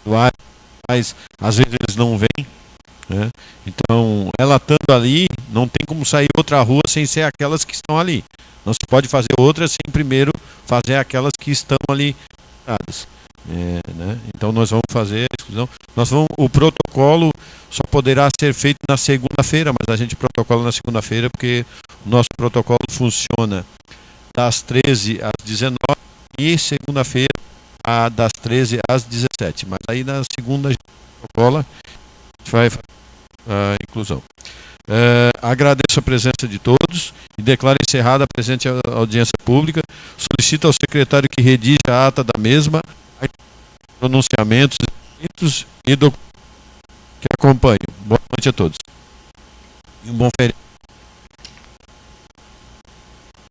mas às vezes eles não vêm, né? Então, ela estando ali, não tem como sair outra rua sem ser aquelas que estão ali. Não se pode fazer outras sem primeiro fazer aquelas que estão ali. Né? Então nós vamos fazer a exclusão. O protocolo só poderá ser feito na segunda-feira, mas a gente protocola na segunda-feira porque o nosso protocolo funciona das 13 às 19 e segunda-feira das 13 às 17. Mas aí na segunda a gente protocola, a gente vai fazer a inclusão. Agradeço a presença de todos e declaro encerrada a presente audiência pública. Solicito ao secretário que redija a ata da mesma, pronunciamentos e documentos que acompanham. Boa noite a todos. E um bom feriado.